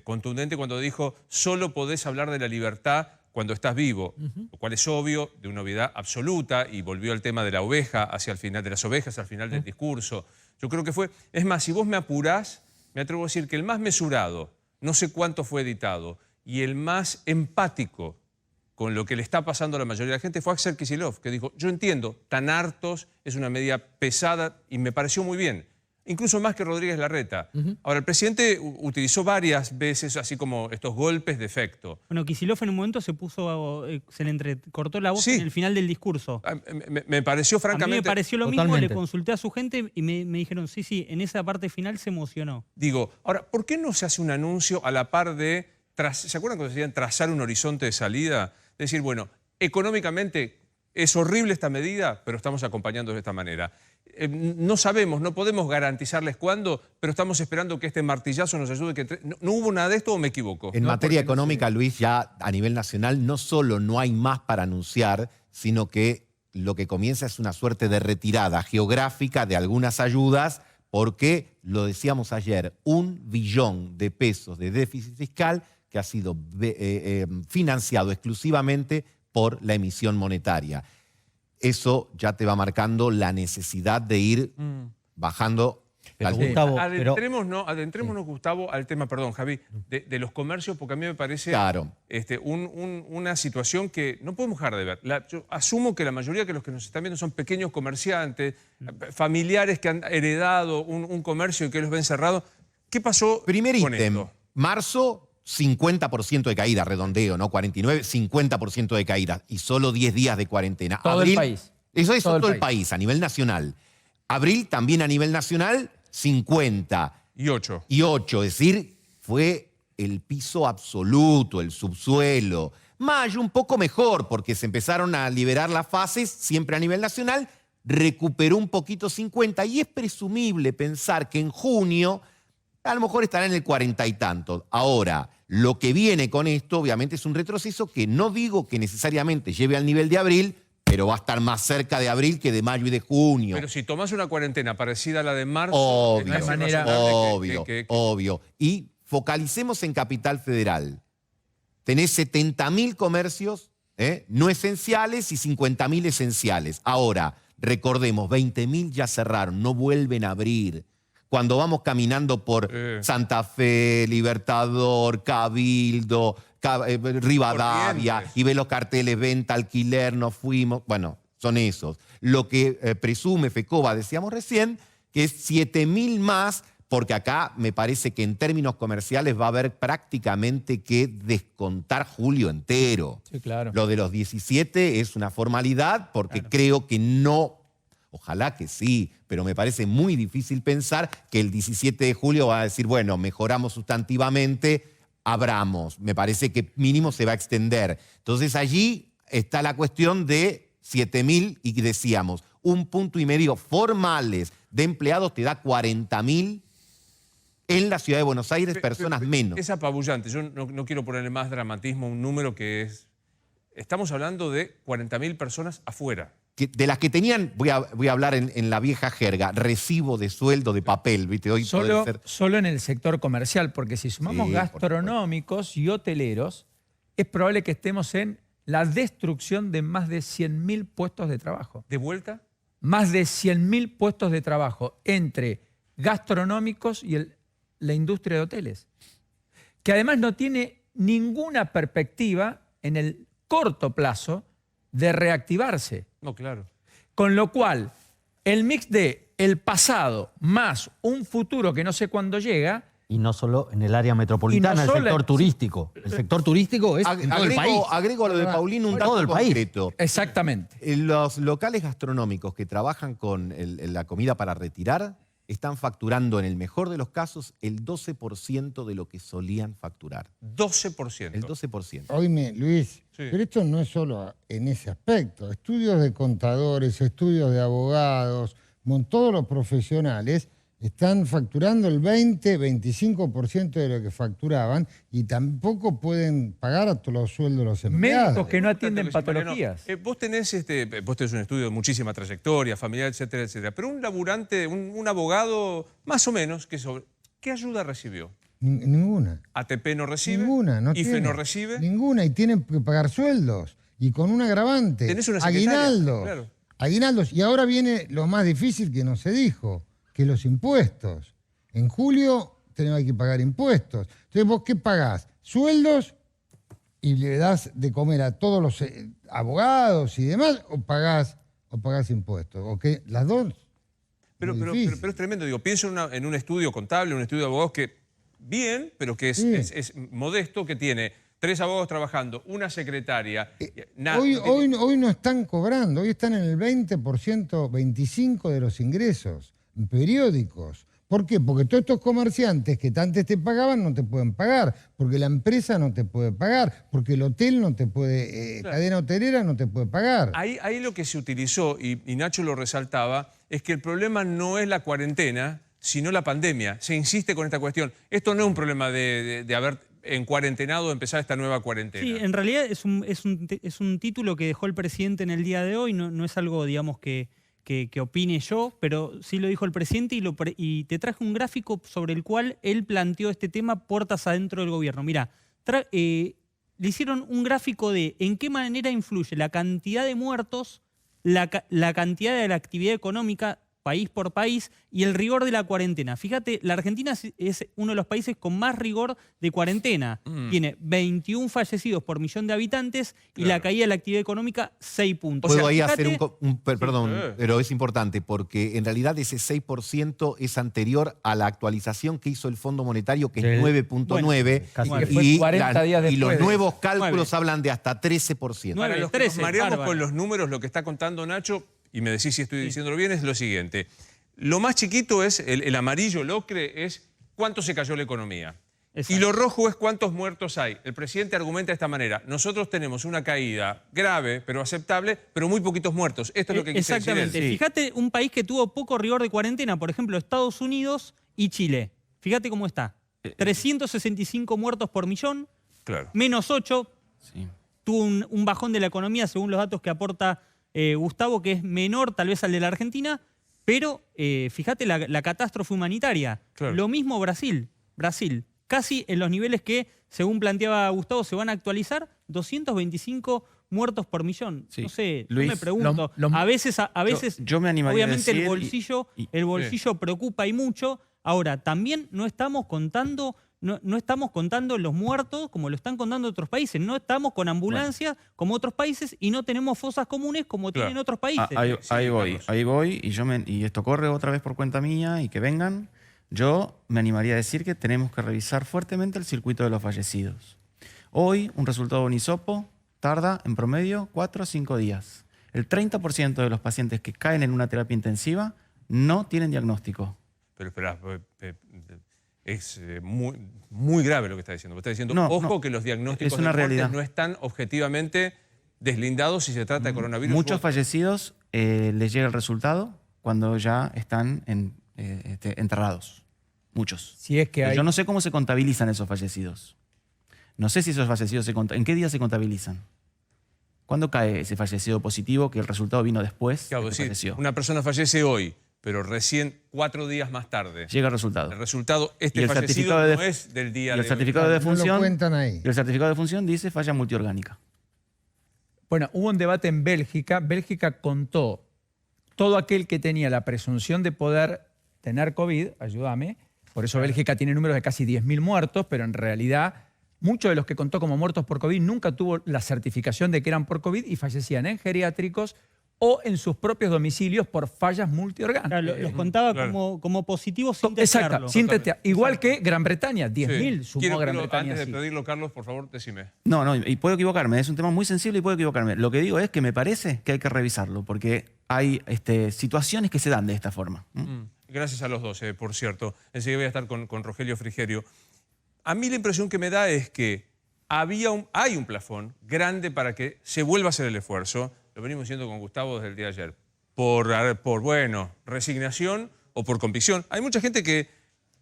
contundente cuando dijo solo podés hablar de la libertad cuando estás vivo, lo cual es obvio, de una obviedad absoluta, y volvió al tema de la oveja hacia el final, de las ovejas al final del discurso. Yo creo que fue, es más, si vos me apurás, me atrevo a decir que el más mesurado, no sé cuánto fue editado, y el más empático con lo que le está pasando a la mayoría de la gente fue Axel Kicillof, que dijo, yo entiendo, tan hartos es una medida pesada y me pareció muy bien. Incluso más que Rodríguez Larreta. Ahora, el presidente utilizó varias veces así como estos golpes de efecto. Bueno, Kicillof en un momento se le entrecortó la voz en el final del discurso. Me pareció francamente... A mí me pareció lo mismo, le consulté a su gente y me dijeron, sí, en esa parte final se emocionó. Digo, ahora, ¿por qué no se hace un anuncio a la par de... ¿Se acuerdan cuando se decían trazar un horizonte de salida? Es decir, bueno, económicamente es horrible esta medida, pero estamos acompañando de esta manera. No sabemos, no podemos garantizarles cuándo, pero estamos esperando que este martillazo nos ayude. ¿No hubo nada de esto o me equivoco? En materia económica, Luis, ya a nivel nacional no solo no hay más para anunciar, sino que lo que comienza es una suerte de retirada geográfica de algunas ayudas, porque, lo decíamos ayer, 1 billón de pesos de déficit fiscal que ha sido financiado exclusivamente por la emisión monetaria. Eso ya te va marcando la necesidad de ir bajando. Pero, Gustavo, adentrémonos, Gustavo, al tema, perdón, Javi, de los comercios, porque a mí me parece una situación que no podemos dejar de ver. Yo asumo que la mayoría de los que nos están viendo son pequeños comerciantes, familiares que han heredado un comercio y que los ven cerrados. ¿Qué pasó con esto? Marzo, 50% de caída, redondeo, ¿no? 49, 50% de caída y solo 10 días de cuarentena. Todo el país. Eso es todo el país, a nivel nacional. Abril también a nivel nacional, 50. Y 8. Y 8, es decir, fue el piso absoluto, el subsuelo. Mayo un poco mejor, porque se empezaron a liberar las fases, siempre a nivel nacional, recuperó un poquito 50, y es presumible pensar que en junio a lo mejor estará en el 40 y tantos. Ahora, lo que viene con esto, obviamente, es un retroceso que no digo que necesariamente lleve al nivel de abril, pero va a estar más cerca de abril que de mayo y de junio. Pero si tomás una cuarentena parecida a la de marzo... Obvio. Y focalicemos en Capital Federal. Tenés 70.000 comercios no esenciales y 50.000 esenciales. Ahora, recordemos, 20.000 ya cerraron, no vuelven a abrir. Cuando vamos caminando por Santa Fe, Libertador, Cabildo, Rivadavia, y ves los carteles, venta, alquiler, nos fuimos, bueno, son esos. Lo que presume FECOBA, decíamos recién, que es 7.000 más, porque acá me parece que en términos comerciales va a haber prácticamente que descontar julio entero. Sí, claro. Lo de los 17 es una formalidad, porque creo que no... Ojalá que sí, pero me parece muy difícil pensar que el 17 de julio va a decir, bueno, mejoramos sustantivamente, abramos. Me parece que mínimo se va a extender. Entonces allí está la cuestión de 7.000 y decíamos, 1,5 puntos formales de empleados te da 40.000 en la ciudad de Buenos Aires, personas menos. Es apabullante. Yo no quiero ponerle más dramatismo a un número que es... Estamos hablando de 40.000 personas afuera. De las que tenían, voy a hablar en la vieja jerga, recibo de sueldo de papel, ¿viste? Hoy solo en el sector comercial, porque si sumamos gastronómicos y hoteleros, es probable que estemos en la destrucción de más de 100.000 puestos de trabajo. ¿De vuelta? Más de 100.000 puestos de trabajo entre gastronómicos y la industria de hoteles, que además no tiene ninguna perspectiva en el corto plazo de reactivarse. No, claro. Con lo cual, el mix de el pasado más un futuro que no sé cuándo llega. Y no solo en el área metropolitana, Y no el solo- sector turístico. El sector turístico es en todo el país. Agrego a lo de Paulino un dato Todo el país. concreto. Exactamente. Los locales gastronómicos que trabajan con la comida para retirar están facturando, en el mejor de los casos, el 12% de lo que solían facturar. 12%. El 12%. Oíme, Luis, Sí. pero esto no es solo en ese aspecto. Estudios de contadores, estudios de abogados, todos los profesionales están facturando el 20-25% de lo que facturaban y tampoco pueden pagar a todos los sueldos de los empleados. Médicos que no atienden Tanto que sí, Mariano. patologías. Vos tenés un estudio de muchísima trayectoria, familiar, etcétera, etcétera. Pero un laburante, un abogado, más o menos, ¿qué ayuda recibió? Ninguna. ATP no recibe, Ninguna. No IFE tiene. no recibe. Ninguna. Y tienen que pagar sueldos. Y con un agravante. Tenés una secretaria, Aguinaldos. claro. Aguinaldos. Y ahora viene lo más difícil que no se dijo, que los impuestos. En julio tenemos que pagar impuestos. Entonces, ¿vos qué pagás? Sueldos y le das de comer a todos los abogados y demás, o pagás impuestos. ¿O qué? Las dos. Pero Muy es tremendo. Digo, pienso en un estudio contable, un estudio de abogados que, bien, pero que Sí. es modesto, que tiene 3 abogados trabajando, una secretaria. Hoy no están cobrando, hoy están en el 20%, 25% de los ingresos en periódicos. ¿Por qué? Porque todos estos comerciantes que antes te pagaban no te pueden pagar, porque la empresa no te puede pagar, porque el hotel no te puede, Claro. cadena hotelera no te puede pagar. Ahí lo que se utilizó, y Nacho lo resaltaba, es que el problema no es la cuarentena, sino la pandemia. Se insiste con esta cuestión. Esto no es un problema de haber encuarentenado o empezar esta nueva cuarentena. Sí, en realidad es un título que dejó el presidente en el día de hoy, no es algo, digamos, que opine yo, pero sí lo dijo el presidente y te traje un gráfico sobre el cual él planteó este tema puertas adentro del gobierno. Mira, le hicieron un gráfico de en qué manera influye la cantidad de muertos, la cantidad de la actividad económica país por país y el rigor de la cuarentena. Fíjate, la Argentina es uno de los países con más rigor de cuarentena. Tiene 21 fallecidos por millón de habitantes y Claro. la caída de la actividad económica 6 puntos. Puedo ahí Fíjate- hacer perdón, Sí. pero es importante porque en realidad ese 6% es anterior a la actualización que hizo el Fondo Monetario, que es Del- 9.9. casi que fue 40 días y los después de nuevos eso. cálculos 9. hablan de hasta 13%. Nueve. Para los que 13, nos mareamos bárbaro. con los números, lo que está contando Nacho, y me decís si estoy diciéndolo bien, es lo siguiente. Lo más chiquito es, el amarillo, el ocre, es cuánto se cayó la economía. Exacto. Y lo rojo es cuántos muertos hay. El presidente argumenta de esta manera. Nosotros tenemos una caída grave, pero aceptable, pero muy poquitos muertos. Esto es lo que quise decir él. Exactamente. Fíjate un país que tuvo poco rigor de cuarentena, por ejemplo, Estados Unidos y Chile. Fíjate cómo está. 365 muertos por millón, Claro. menos 8. Sí. Tuvo un bajón de la economía según los datos que aporta Gustavo, que es menor tal vez al de la Argentina, pero fíjate la catástrofe humanitaria. Claro. Lo mismo Brasil. Brasil, casi en los niveles que, según planteaba Gustavo, se van a actualizar, 225 muertos por millón. Sí. No sé, yo Luis, me pregunto. A veces yo me animaría a obviamente decir el bolsillo preocupa y mucho. Ahora, también no estamos contando los muertos como lo están contando otros países. No estamos con ambulancias como otros países y no tenemos fosas comunes como Claro. tienen otros países. Ahí voy, y esto corre otra vez por cuenta mía y que vengan. Yo me animaría a decir que tenemos que revisar fuertemente el circuito de los fallecidos. Hoy, un resultado de un hisopo tarda en promedio 4 o 5 días. El 30% de los pacientes que caen en una terapia intensiva no tienen diagnóstico. Pero espera, es muy grave lo que está diciendo. Está diciendo, No, ojo no. que los diagnósticos Es una de muertes realidad. no están objetivamente deslindados si se trata de coronavirus. Muchos fallecidos les llega el resultado cuando ya están enterrados. Muchos. Si es que hay... Yo no sé cómo se contabilizan esos fallecidos. No sé si esos fallecidos ¿en qué día se contabilizan? ¿Cuándo cae ese fallecido positivo que el resultado vino después Claro, de que decir, falleció? una persona fallece hoy, pero recién 4 días más tarde. Llega el resultado. El resultado, este Y el fallecido certificado de no es del día y el de certificado hoy. de No lo defunción, cuentan ahí. y el certificado de defunción dice falla multiorgánica. Bueno, hubo un debate en Bélgica. Bélgica contó todo aquel que tenía la presunción de poder tener COVID, ayúdame, Por eso Bélgica tiene números de casi 10.000 muertos, pero en realidad muchos de los que contó como muertos por COVID nunca tuvo la certificación de que eran por COVID y fallecían en geriátricos o en sus propios domicilios por fallas multiorgánicas. Claro, los contaba como positivos sin testearlo. Exacto, sin testear. Igual que Gran Bretaña, 10.000 Sí. sumó Gran Bretaña. Antes de sí. pedirlo, Carlos, por favor, decime. No, y puedo equivocarme, es un tema muy sensible y puedo equivocarme. Lo que digo es que me parece que hay que revisarlo, porque hay situaciones que se dan de esta forma. Gracias a los dos, por cierto. Enseguida voy a estar con Rogelio Frigerio. A mí la impresión que me da es que hay un plafón grande para que se vuelva a hacer el esfuerzo. Lo venimos diciendo con Gustavo desde el día de ayer. Por resignación o por convicción. Hay mucha gente que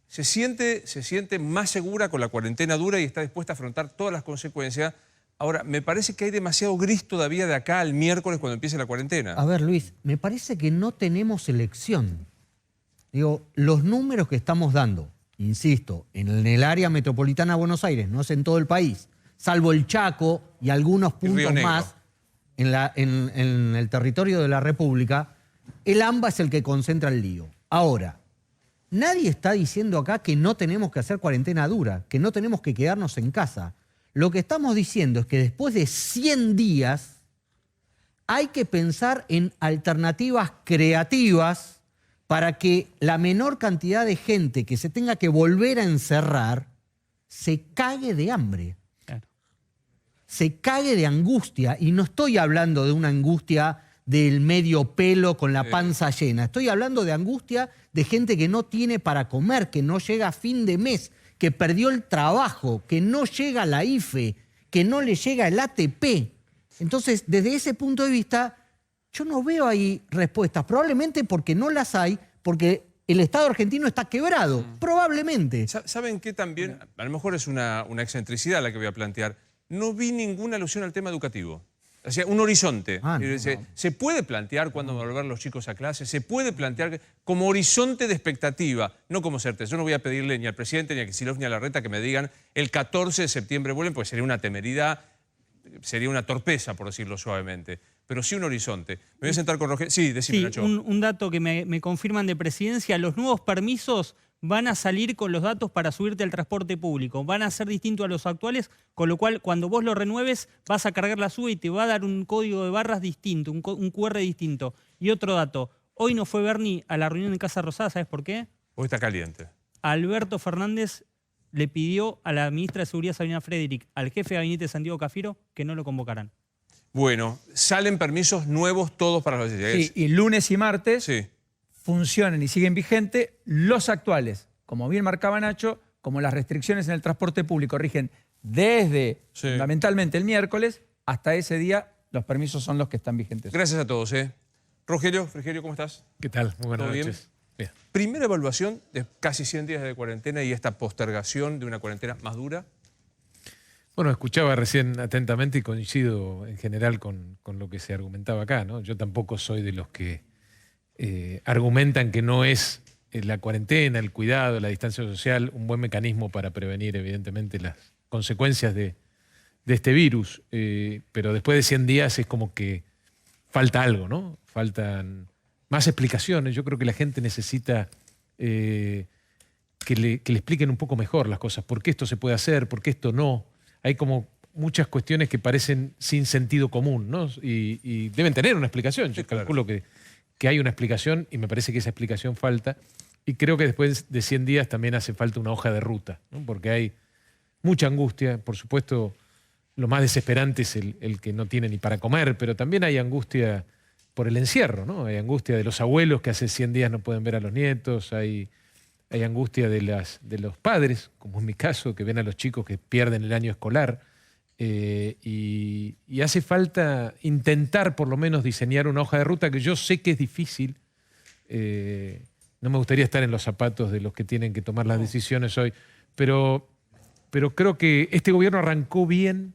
se siente más segura con la cuarentena dura y está dispuesta a afrontar todas las consecuencias. Ahora, me parece que hay demasiado gris todavía de acá al miércoles cuando empiece la cuarentena. A ver, Luis, me parece que no tenemos elección. Digo, los números que estamos dando, insisto, en el área metropolitana de Buenos Aires, no es en todo el país, salvo el Chaco y algunos puntos más en el territorio de la República, el AMBA es el que concentra el lío. Ahora, nadie está diciendo acá que no tenemos que hacer cuarentena dura, que no tenemos que quedarnos en casa. Lo que estamos diciendo es que después de 100 días hay que pensar en alternativas creativas para que la menor cantidad de gente que se tenga que volver a encerrar se cague de hambre. Claro. Se cague de angustia. Y no estoy hablando de una angustia del medio pelo con la panza llena. Estoy hablando de angustia de gente que no tiene para comer, que no llega a fin de mes, que perdió el trabajo, que no llega a la IFE, que no le llega el ATP. Entonces, desde ese punto de vista, yo no veo ahí respuestas. Probablemente porque no las hay, porque el Estado argentino está quebrado. Probablemente. ¿Saben qué también? A lo mejor es una excentricidad la que voy a plantear. No vi ninguna alusión al tema educativo. O sea, un horizonte. ¿Se puede plantear cuándo van a volver los chicos a clase? ¿Se puede plantear como horizonte de expectativa? No como certeza. Yo no voy a pedirle ni al presidente, ni a Kicillof, ni a Larreta que me digan el 14 de septiembre vuelven, porque sería una temeridad, sería una torpeza, por decirlo suavemente. Pero sí un horizonte. Me voy a sentar con Rogelio. Sí, decime, Nacho. Un dato que me confirman de Presidencia, los nuevos permisos van a salir con los datos para subirte al transporte público. Van a ser distintos a los actuales, con lo cual cuando vos lo renueves vas a cargar la SUBE y te va a dar un código de barras distinto, un QR distinto. Y otro dato, hoy no fue Bernie a la reunión en Casa Rosada, ¿sabes por qué? Hoy está caliente. Alberto Fernández le pidió a la ministra de Seguridad, Sabrina Frederick, al jefe de gabinete Santiago Cafiero, que no lo convocaran. Bueno, salen permisos nuevos todos para los Sí, y lunes y martes Sí. funcionan y siguen vigentes los actuales. Como bien marcaba Nacho, como las restricciones en el transporte público rigen desde fundamentalmente el miércoles hasta ese día, los permisos son los que están vigentes. Gracias a todos. Rogelio, Frigerio, ¿cómo estás? ¿Qué tal? Muy buenas ¿Todo bien? noches. Bien. Primera evaluación de casi 100 días de cuarentena y esta postergación de una cuarentena más dura. Bueno, escuchaba recién atentamente y coincido en general con lo que se argumentaba acá, ¿no? Yo tampoco soy de los que argumentan que no es la cuarentena, el cuidado, la distancia social un buen mecanismo para prevenir, evidentemente, las consecuencias de este virus. Pero después de 100 días es como que falta algo, ¿no? Faltan más explicaciones. Yo creo que la gente necesita que le expliquen un poco mejor las cosas. ¿Por qué esto se puede hacer? ¿Por qué esto no? Hay como muchas cuestiones que parecen sin sentido común, ¿no? Y deben tener una explicación. Yo calculo que hay una explicación y me parece que esa explicación falta. Y creo que después de 100 días también hace falta una hoja de ruta, ¿no? Porque hay mucha angustia. Por supuesto, lo más desesperante es el que no tiene ni para comer, pero también hay angustia por el encierro, ¿no? Hay angustia de los abuelos que hace 100 días no pueden ver a los nietos, hay angustia de los padres, como en mi caso, que ven a los chicos que pierden el año escolar. Y hace falta intentar por lo menos diseñar una hoja de ruta que yo sé que es difícil. No me gustaría estar en los zapatos de los que tienen que tomar las decisiones hoy, pero creo que este gobierno arrancó bien.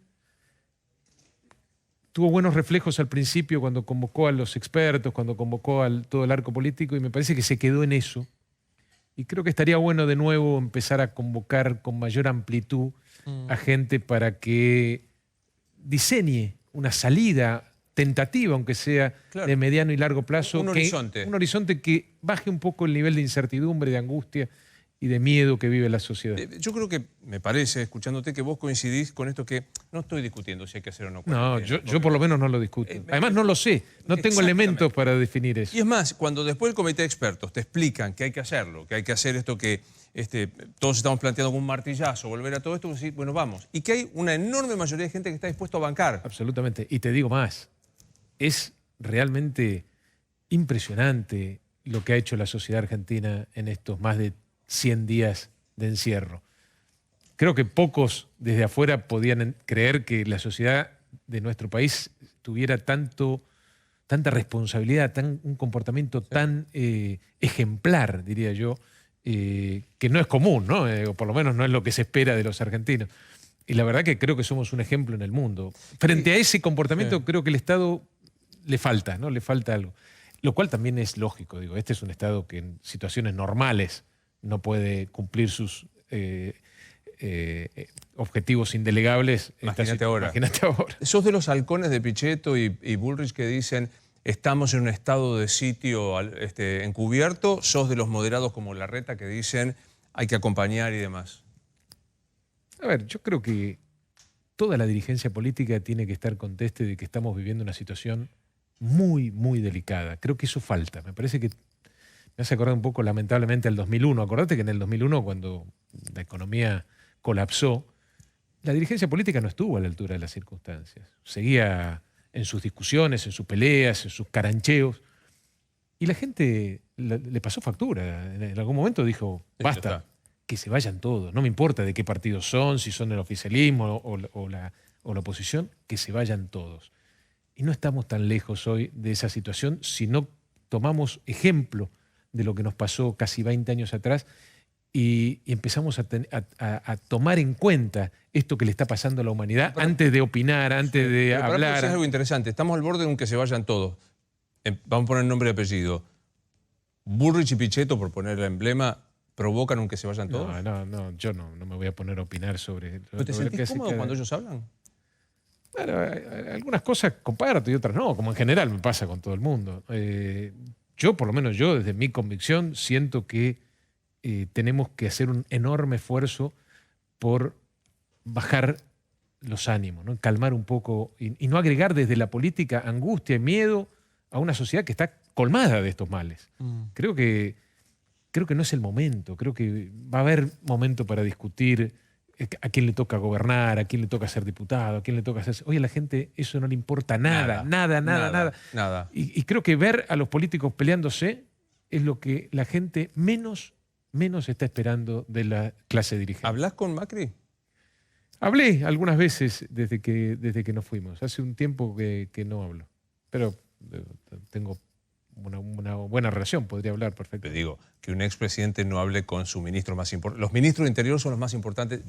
Tuvo buenos reflejos al principio cuando convocó a los expertos, cuando convocó a todo el arco político, y me parece que se quedó en eso. Y creo que estaría bueno de nuevo empezar a convocar con mayor amplitud a gente para que diseñe una salida tentativa, aunque sea de mediano y largo plazo. Un horizonte. Un horizonte que baje un poco el nivel de incertidumbre, de angustia y de miedo que vive la sociedad. Yo creo que, me parece, escuchándote, que vos coincidís con esto que no estoy discutiendo si hay que hacer o no. No, yo por lo menos no lo discuto. Además no lo sé, no tengo elementos para definir eso. Y es más, cuando después el comité de expertos te explican que hay que hacerlo, que hay que hacer esto que todos estamos planteando con un martillazo, volver a todo esto, pues sí, bueno, vamos. Y que hay una enorme mayoría de gente que está dispuesto a bancar. Absolutamente. Y te digo más, es realmente impresionante lo que ha hecho la sociedad argentina en estos más de 100 días de encierro. Creo que pocos desde afuera podían creer que la sociedad de nuestro país tuviera tanta responsabilidad, un comportamiento tan ejemplar, diría yo, que no es común, ¿no? O por lo menos no es lo que se espera de los argentinos. Y la verdad que creo que somos un ejemplo en el mundo. Frente a ese comportamiento creo que el Estado le falta, ¿no? Le falta algo. Lo cual también es lógico, digo, este es un Estado que en situaciones normales no puede cumplir sus objetivos indelegables. Imagínate ahora. Imagínate ahora. ¿Sos de los halcones de Pichetto y Bullrich que dicen estamos en un estado de sitio encubierto? ¿Sos de los moderados como Larreta que dicen hay que acompañar y demás? A ver, yo creo que toda la dirigencia política tiene que estar conteste de que estamos viviendo una situación muy, muy delicada. Creo que eso falta. Me parece que me hace acordar un poco, lamentablemente, al 2001. Acordate que en el 2001, cuando la economía colapsó, la dirigencia política no estuvo a la altura de las circunstancias. Seguía en sus discusiones, en sus peleas, en sus carancheos. Y la gente le pasó factura. En algún momento dijo, basta, que se vayan todos. No me importa de qué partido son, si son el oficialismo o la oposición, que se vayan todos. Y no estamos tan lejos hoy de esa situación si no tomamos ejemplo de lo que nos pasó casi 20 años atrás y empezamos a tomar en cuenta esto que le está pasando a la humanidad antes de opinar, antes de hablar. Es algo interesante. Estamos al borde de un que se vayan todos. Vamos a poner nombre y apellido. Bullrich y Pichetto, por poner el emblema, ¿provocan un que se vayan todos? No, yo no me voy a poner a opinar sobre... ¿Pero te sentís cómodo cuando ellos hablan? Bueno, algunas cosas comparto y otras no, como en general me pasa con todo el mundo. Yo, por lo menos yo, desde mi convicción, siento que tenemos que hacer un enorme esfuerzo por bajar los ánimos, ¿no? Calmar un poco y no agregar desde la política angustia y miedo a una sociedad que está colmada de estos males. Creo que no es el momento, creo que va a haber momento para discutir a quién le toca gobernar, a quién le toca ser diputado, a quién le toca ser... Oye, a la gente eso no le importa nada. Y creo que ver a los políticos peleándose es lo que la gente menos está esperando de la clase dirigente. ¿Hablas con Macri? Hablé algunas veces desde que nos fuimos. Hace un tiempo que no hablo. Pero tengo una buena relación, podría hablar perfectamente. Te digo, que un expresidente no hable con su ministro más importante. Los ministros de Interior son los más importantes.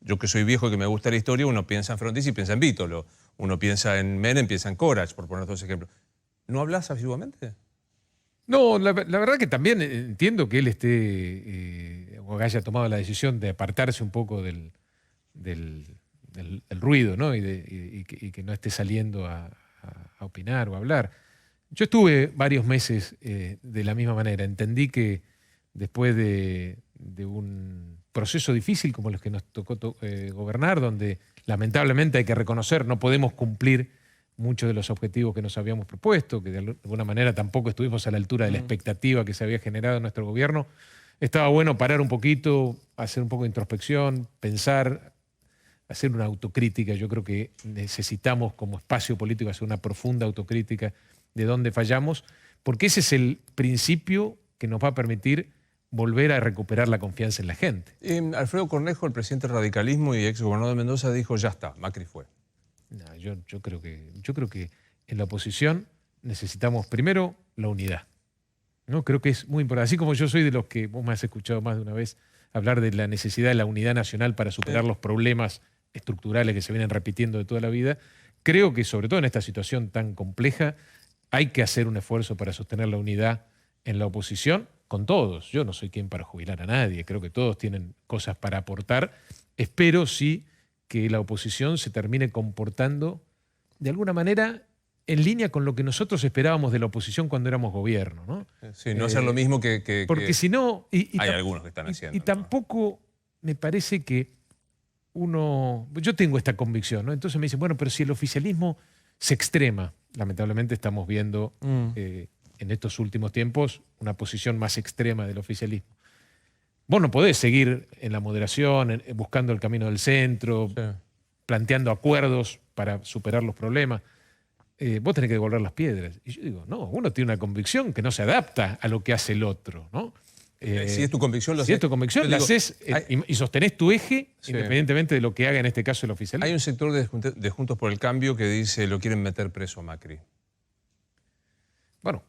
Yo que soy viejo y que me gusta la historia, uno piensa en Frondizi y piensa en Vítolo. Uno piensa en Menem, piensa en Corach, por poner dos ejemplos. ¿No hablas asiduamente? No, la verdad que también entiendo que él esté o haya tomado la decisión de apartarse un poco del ruido, ¿no? y que no esté saliendo a opinar o a hablar. Yo estuve varios meses de la misma manera. Entendí que después de un proceso difícil como los que nos tocó gobernar, donde lamentablemente hay que reconocer no podemos cumplir muchos de los objetivos que nos habíamos propuesto, que de alguna manera tampoco estuvimos a la altura de la expectativa que se había generado en nuestro gobierno, estaba bueno parar un poquito, hacer un poco de introspección, pensar, hacer una autocrítica. Yo creo que necesitamos como espacio político hacer una profunda autocrítica de dónde fallamos, porque ese es el principio que nos va a permitir volver a recuperar la confianza en la gente. Alfredo Cornejo, el presidente del radicalismo y ex gobernador de Mendoza, dijo, ya está, Macri fue. No, yo creo que en la oposición necesitamos primero la unidad. ¿No? Creo que es muy importante. Así como yo soy de los que, vos me has escuchado más de una vez hablar de la necesidad de la unidad nacional para superar los problemas estructurales que se vienen repitiendo de toda la vida, creo que sobre todo en esta situación tan compleja hay que hacer un esfuerzo para sostener la unidad en la oposición con todos. Yo no soy quien para jubilar a nadie, creo que todos tienen cosas para aportar. Espero sí que la oposición se termine comportando de alguna manera en línea con lo que nosotros esperábamos de la oposición cuando éramos gobierno, ¿no? Sí, no hacer lo mismo que Porque si no... hay algunos que están haciendo. Y tampoco me parece que uno... Yo tengo esta convicción, ¿no? Entonces me dicen, bueno, pero si el oficialismo se extrema, lamentablemente estamos viendo en estos últimos tiempos una posición más extrema del oficialismo. Vos no podés seguir en la moderación, buscando el camino del centro, planteando acuerdos para superar los problemas. Vos tenés que devolver las piedras. Y yo digo, no, uno tiene una convicción que no se adapta a lo que hace el otro, ¿no? Si es tu convicción, lo si es tu convicción, la haces y sostenés tu eje, independientemente de lo que haga en este caso el oficialismo. Hay un sector de Juntos por el Cambio que dice lo quieren meter preso a Macri. Bueno,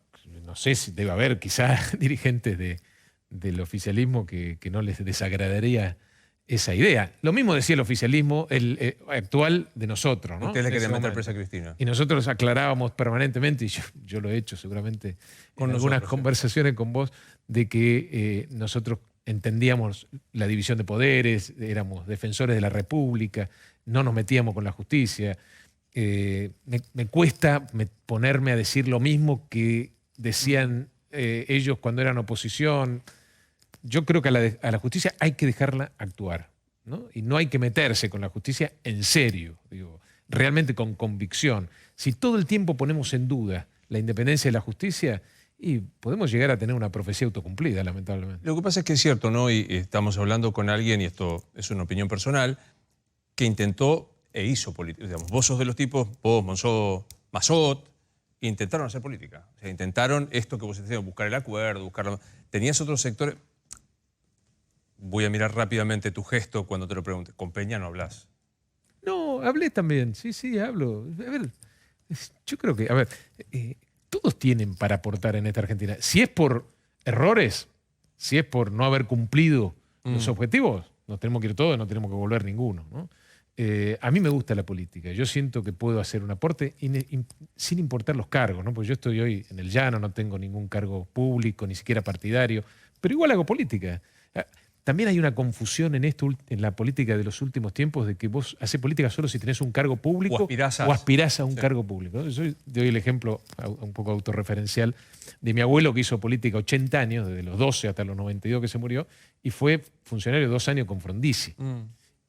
no sé si debe haber quizás dirigentes del oficialismo que no les desagradaría esa idea. Lo mismo decía el oficialismo actual de nosotros, ¿no? Ustedes le querían meter presa a Cristina. Y nosotros aclarábamos permanentemente, y yo lo he hecho seguramente con algunas conversaciones con vos, de que nosotros entendíamos la división de poderes, éramos defensores de la República, no nos metíamos con la justicia. Me cuesta ponerme a decir lo mismo que decían ellos cuando eran oposición. Yo creo que a la justicia hay que dejarla actuar, ¿no? Y no hay que meterse con la justicia en serio, digo, realmente con convicción. Si todo el tiempo ponemos en duda la independencia de la justicia, y podemos llegar a tener una profecía autocumplida, lamentablemente. Lo que pasa es que es cierto, ¿no? Y estamos hablando con alguien, y esto es una opinión personal, que intentó e hizo política. Digamos, vos sos de los tipos, vos, Monzó, Massot, intentaron hacer política. O sea, intentaron esto que vos decías, buscar el acuerdo, buscar... Tenías otros sectores... Voy a mirar rápidamente tu gesto cuando te lo pregunte. ¿Con Peña no hablas? No, hablé también. Sí, hablo. A ver, yo creo que... A ver, todos tienen para aportar en esta Argentina. Si es por errores, si es por no haber cumplido los objetivos, nos tenemos que ir todos, no tenemos que volver ninguno, ¿no? A mí me gusta la política. Yo siento que puedo hacer un aporte sin importar los cargos, ¿no? Porque yo estoy hoy en el llano, no tengo ningún cargo público, ni siquiera partidario, pero igual hago política. También hay una confusión en la política de los últimos tiempos de que vos haces política solo si tenés un cargo público o aspirás a un cargo público. Yo doy el ejemplo un poco autorreferencial de mi abuelo que hizo política 80 años, desde los 12 hasta los 92 que se murió, y fue funcionario 2 años con Frondizi.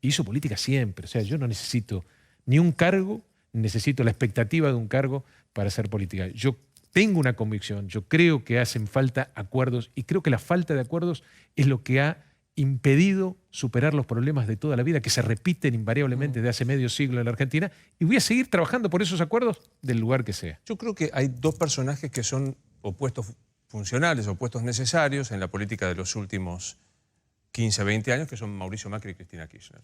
Hizo política siempre. O sea, yo no necesito ni un cargo, necesito la expectativa de un cargo para hacer política. Yo tengo una convicción, yo creo que hacen falta acuerdos y creo que la falta de acuerdos es lo que ha impedido superar los problemas de toda la vida que se repiten invariablemente desde hace medio siglo en la Argentina, y voy a seguir trabajando por esos acuerdos del lugar que sea. Yo creo que hay dos personajes que son opuestos funcionales, opuestos necesarios en la política de los últimos 15, 20 años, que son Mauricio Macri y Cristina Kirchner.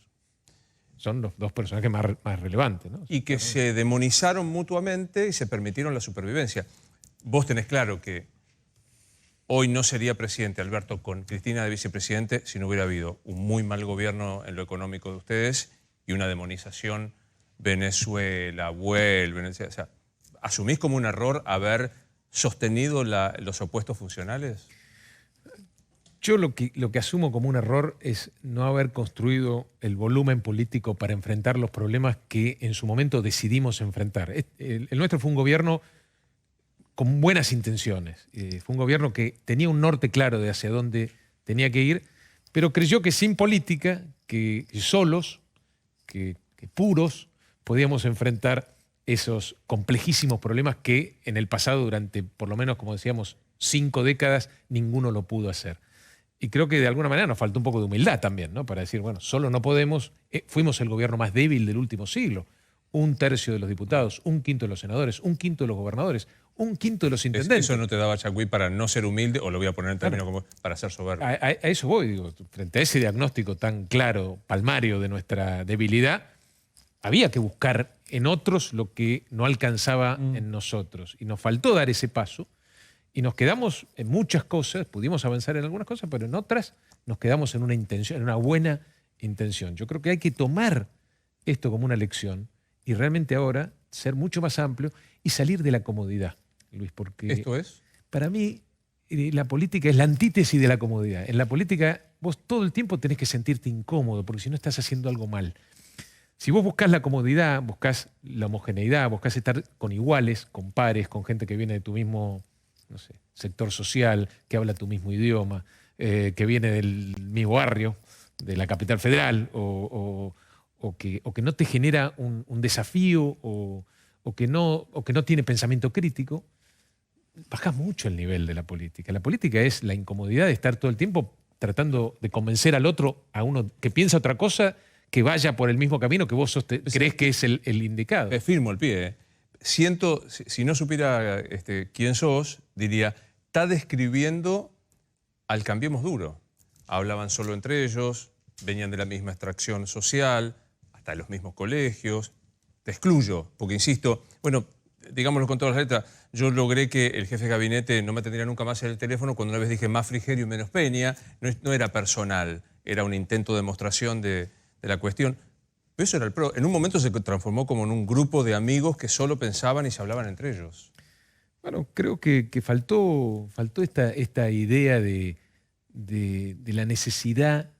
Son los dos personajes más relevantes, ¿no? Y que se demonizaron mutuamente y se permitieron la supervivencia. Vos tenés claro que hoy no sería presidente Alberto con Cristina de vicepresidente si no hubiera habido un muy mal gobierno en lo económico de ustedes y una demonización Venezuela, vuelven. O sea, ¿asumís como un error haber sostenido los opuestos funcionales? Yo lo que asumo como un error es no haber construido el volumen político para enfrentar los problemas que en su momento decidimos enfrentar. El nuestro fue un gobierno con buenas intenciones. Fue un gobierno que tenía un norte claro de hacia dónde tenía que ir, pero creyó que sin política, que solos, que puros, podíamos enfrentar esos complejísimos problemas que en el pasado, durante por lo menos, como decíamos, 5 décadas, ninguno lo pudo hacer. Y creo que de alguna manera nos faltó un poco de humildad también, ¿no? Para decir, bueno, solo no podemos. Fuimos el gobierno más débil del último siglo. 1/3 de los diputados, 1/5 de los senadores, 1/5 de los gobernadores, 1/5 de los intendentes. ¿Eso no te daba Chagüí para no ser humilde, o lo voy a poner en términos como para ser soberbio? A eso voy, digo, frente a ese diagnóstico tan claro, palmario de nuestra debilidad, había que buscar en otros lo que no alcanzaba en nosotros. Y nos faltó dar ese paso y nos quedamos en muchas cosas, pudimos avanzar en algunas cosas, pero en otras nos quedamos en una intención, en una buena intención. Yo creo que hay que tomar esto como una lección y realmente ahora ser mucho más amplio y salir de la comodidad, Luis, porque ¿Esto es? Para mí la política es la antítesis de la comodidad. En la política vos todo el tiempo tenés que sentirte incómodo, porque si no estás haciendo algo mal. Si vos buscás la comodidad, buscás la homogeneidad, buscás estar con iguales, con pares, con gente que viene de tu mismo, no sé, sector social, que habla tu mismo idioma, que viene del mismo barrio, de la capital federal, o que no te genera un desafío o que no tiene pensamiento crítico, bajás mucho el nivel de la política. La política es la incomodidad de estar todo el tiempo tratando de convencer al otro, a uno que piensa otra cosa, que vaya por el mismo camino que vos creés que es el indicado. Firmo el pie. Siento, si no supiera quién sos, diría, está describiendo al Cambiemos Duro. Hablaban solo entre ellos, venían de la misma extracción social, hasta de los mismos colegios. Te excluyo, porque insisto, bueno, digámoslo con todas las letras, yo logré que el jefe de gabinete no me atendiera nunca más en el teléfono cuando una vez dije más Frigerio y menos Peña. No era personal, era un intento de demostración de la cuestión. Pero eso era el PRO. En un momento se transformó como en un grupo de amigos que solo pensaban y se hablaban entre ellos. Bueno, creo que faltó esta idea de la necesidad,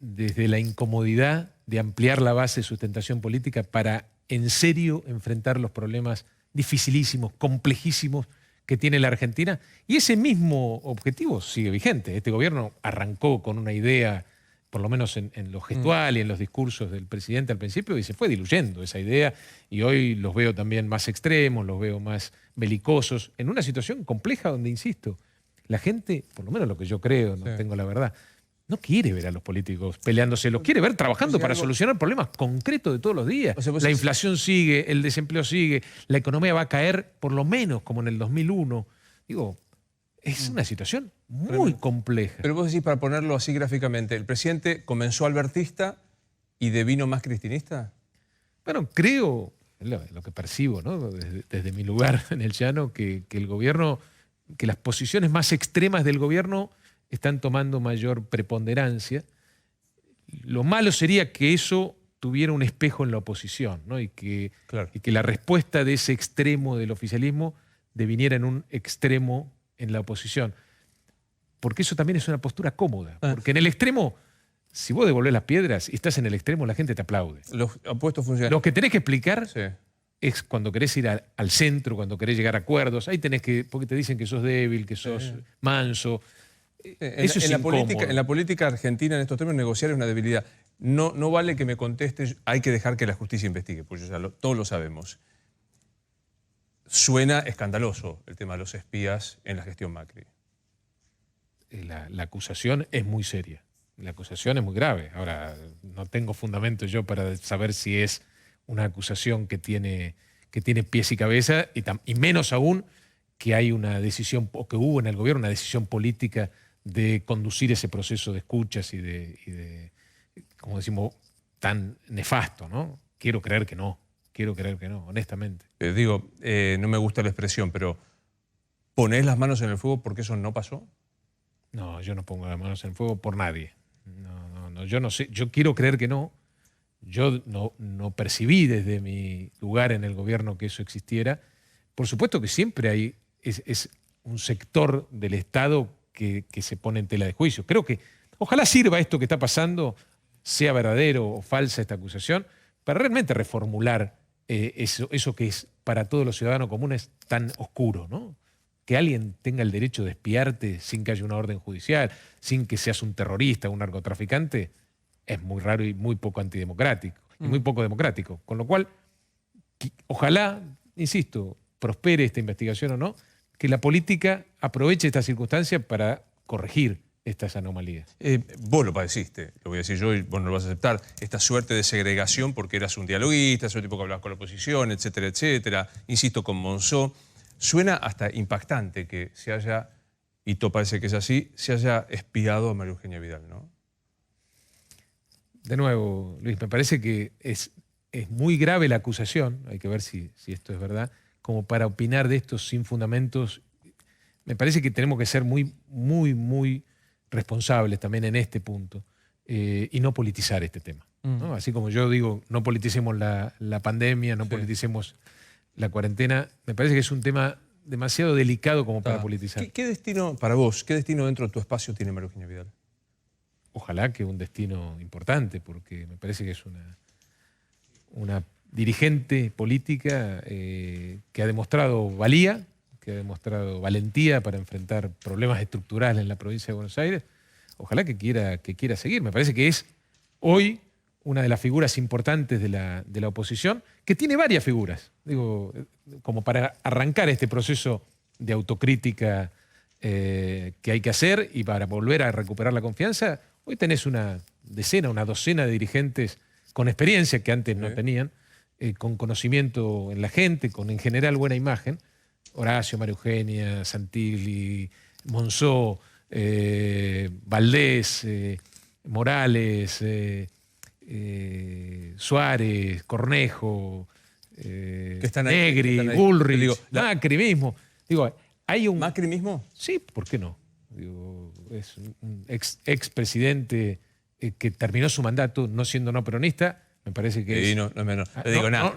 desde la incomodidad, de ampliar la base de sustentación política para en serio enfrentar los problemas dificilísimos, complejísimos que tiene la Argentina. Y ese mismo objetivo sigue vigente. Este gobierno arrancó con una idea, por lo menos en lo gestual y en los discursos del presidente al principio, y se fue diluyendo esa idea, y hoy los veo también más extremos, los veo más belicosos, en una situación compleja donde, insisto, la gente, por lo menos lo que yo creo, no tengo la verdad, no quiere ver a los políticos peleándose, los quiere ver trabajando para solucionar problemas concretos de todos los días. La inflación sigue, el desempleo sigue, la economía va a caer por lo menos como en el 2001. Digo, es una situación muy compleja. Pero vos decís, para ponerlo así gráficamente, ¿el presidente comenzó albertista y devino más cristinista? Bueno, creo, lo que percibo, ¿no? desde mi lugar en el llano, que el gobierno, que las posiciones más extremas del gobierno están tomando mayor preponderancia. Lo malo sería que eso tuviera un espejo en la oposición, ¿no? y que la respuesta de ese extremo del oficialismo deviniera en un extremo en la oposición. Porque eso también es una postura cómoda. Porque en el extremo, si vos devolvés las piedras y estás en el extremo, la gente te aplaude. Los opuestos funcionan. Lo que tenés que explicar es cuando querés ir al centro, cuando querés llegar a acuerdos. Ahí tenés que, porque te dicen que sos débil, que sos manso. Eso es incómodo. En la política argentina, en estos términos, negociar es una debilidad. No vale que me contestes, hay que dejar que la justicia investigue, porque todos lo sabemos. Suena escandaloso el tema de los espías en la gestión Macri. La acusación es muy seria. La acusación es muy grave. Ahora, no tengo fundamento yo para saber si es una acusación que tiene pies y cabeza, y menos aún que hay una decisión, o que hubo en el gobierno una decisión política de conducir ese proceso de escuchas y de como decimos, tan nefasto, ¿no? Quiero creer que no, honestamente. No me gusta la expresión, pero ¿ponés las manos en el fuego porque eso no pasó? No, yo no pongo las manos en el fuego por nadie. No, yo no sé, yo quiero creer que no. Yo no percibí desde mi lugar en el gobierno que eso existiera. Por supuesto que siempre es un sector del Estado que se pone en tela de juicio. Creo que ojalá sirva esto que está pasando, sea verdadero o falsa esta acusación, para realmente reformular eso que es para todos los ciudadanos comunes tan oscuro, ¿no? Que alguien tenga el derecho de espiarte sin que haya una orden judicial, sin que seas un terrorista, un narcotraficante, es muy raro y muy poco antidemocrático, y muy poco democrático. Con lo cual, ojalá, insisto, prospere esta investigación o no, que la política aproveche esta circunstancia para corregir estas anomalías. Vos lo padeciste, lo voy a decir yo y vos no lo vas a aceptar, esta suerte de segregación porque eras un dialoguista, sos un tipo que hablabas con la oposición, etcétera, etcétera. Insisto, con Monzó. Suena hasta impactante que se haya, y todo parece que es así, se haya espiado a María Eugenia Vidal, ¿no? De nuevo, Luis, me parece que es muy grave la acusación, hay que ver si esto es verdad, como para opinar de esto sin fundamentos. Me parece que tenemos que ser muy, muy, muy responsables también en este punto y no politizar este tema, ¿no? Así como yo digo, no politicemos la pandemia, no politicemos la cuarentena, me parece que es un tema demasiado delicado como para politizar. ¿Qué destino, para vos, qué destino dentro de tu espacio tiene María Eugenia Vidal? Ojalá que un destino importante, porque me parece que es una dirigente política que ha demostrado valía, que ha demostrado valentía para enfrentar problemas estructurales en la provincia de Buenos Aires. Ojalá que quiera seguir. Me parece que es hoy una de las figuras importantes de la oposición, que tiene varias figuras, digo, como para arrancar este proceso de autocrítica que hay que hacer y para volver a recuperar la confianza. Hoy tenés una docena de dirigentes con experiencia que antes no tenían, con conocimiento en la gente, con en general buena imagen. Horacio, María Eugenia, Santilli, Monzó, Valdés, Morales, Suárez, Cornejo, están ahí, Negri, están ahí. Bullrich, Digo, Macri mismo. Digo, hay un... ¿Macri mismo? Sí, ¿por qué no? Digo, es un expresidente que terminó su mandato no siendo no peronista. Me parece que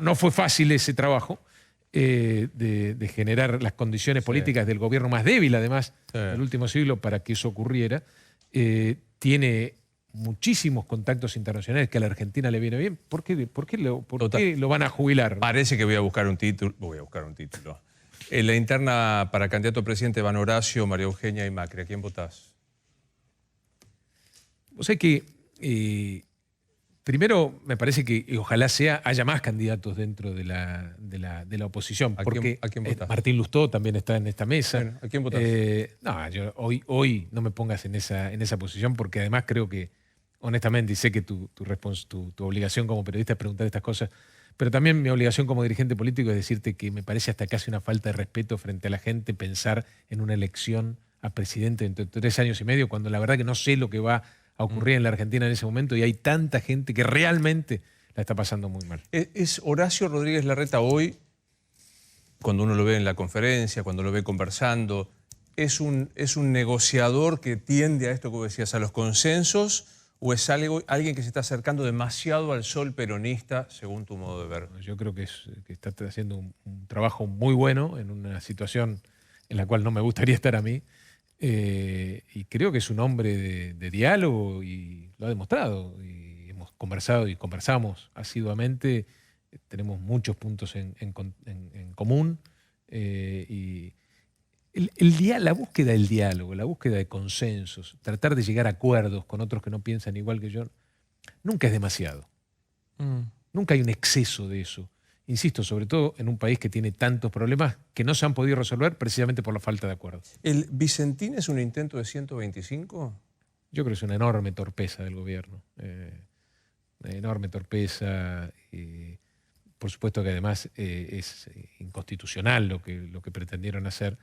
no fue fácil ese trabajo de generar las condiciones políticas del gobierno más débil, además, del último siglo, para que eso ocurriera. Tiene muchísimos contactos internacionales que a la Argentina le viene bien. ¿Por qué lo van a jubilar? Parece que voy a buscar un título. En la interna para candidato a presidente van Horacio, María Eugenia y Macri. ¿A quién votás? O sea que, primero, me parece que ojalá haya más candidatos dentro de la oposición. ¿A quién votás? Martín Lustó también está en esta mesa. Bueno, ¿a quién votás? No, yo hoy no me pongas en esa posición, porque además creo que, honestamente, y sé que tu obligación como periodista es preguntar estas cosas, pero también mi obligación como dirigente político es decirte que me parece hasta casi una falta de respeto frente a la gente pensar en una elección a presidente dentro de 3 años y medio, cuando la verdad que no sé lo que va a ocurrir en la Argentina en ese momento y hay tanta gente que realmente la está pasando muy mal. ¿Es Horacio Rodríguez Larreta hoy, cuando uno lo ve en la conferencia, cuando lo ve conversando, es un negociador que tiende a esto que vos decías, a los consensos, o es alguien que se está acercando demasiado al sol peronista, según tu modo de ver? Yo creo que está haciendo un trabajo muy bueno en una situación en la cual no me gustaría estar a mí. Y creo que es un hombre de diálogo y lo ha demostrado. Y hemos conversado y conversamos asiduamente. Tenemos muchos puntos en común. Y la búsqueda del diálogo, la búsqueda de consensos, tratar de llegar a acuerdos con otros que no piensan igual que yo, nunca es demasiado. Nunca hay un exceso de eso. Insisto, sobre todo en un país que tiene tantos problemas que no se han podido resolver precisamente por la falta de acuerdo. ¿El Vicentín es un intento de 125? Yo creo que es una enorme torpeza del gobierno. Una enorme torpeza. Por supuesto que además es inconstitucional lo que pretendieron hacer.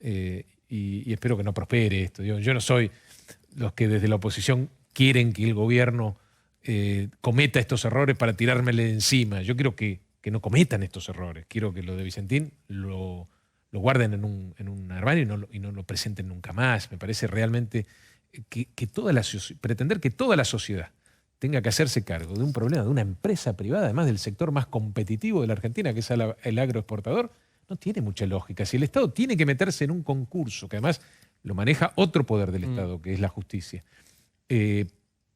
Y espero que no prospere esto. Yo no soy los que desde la oposición quieren que el gobierno cometa estos errores para tirármele encima. Yo quiero que no cometan estos errores. Quiero que lo de Vicentín lo guarden en un armario y no lo presenten nunca más. Me parece realmente que pretender que toda la sociedad tenga que hacerse cargo de un problema de una empresa privada, además del sector más competitivo de la Argentina, que es el agroexportador, no tiene mucha lógica. Si el Estado tiene que meterse en un concurso, que además lo maneja otro poder del Estado, que es la justicia,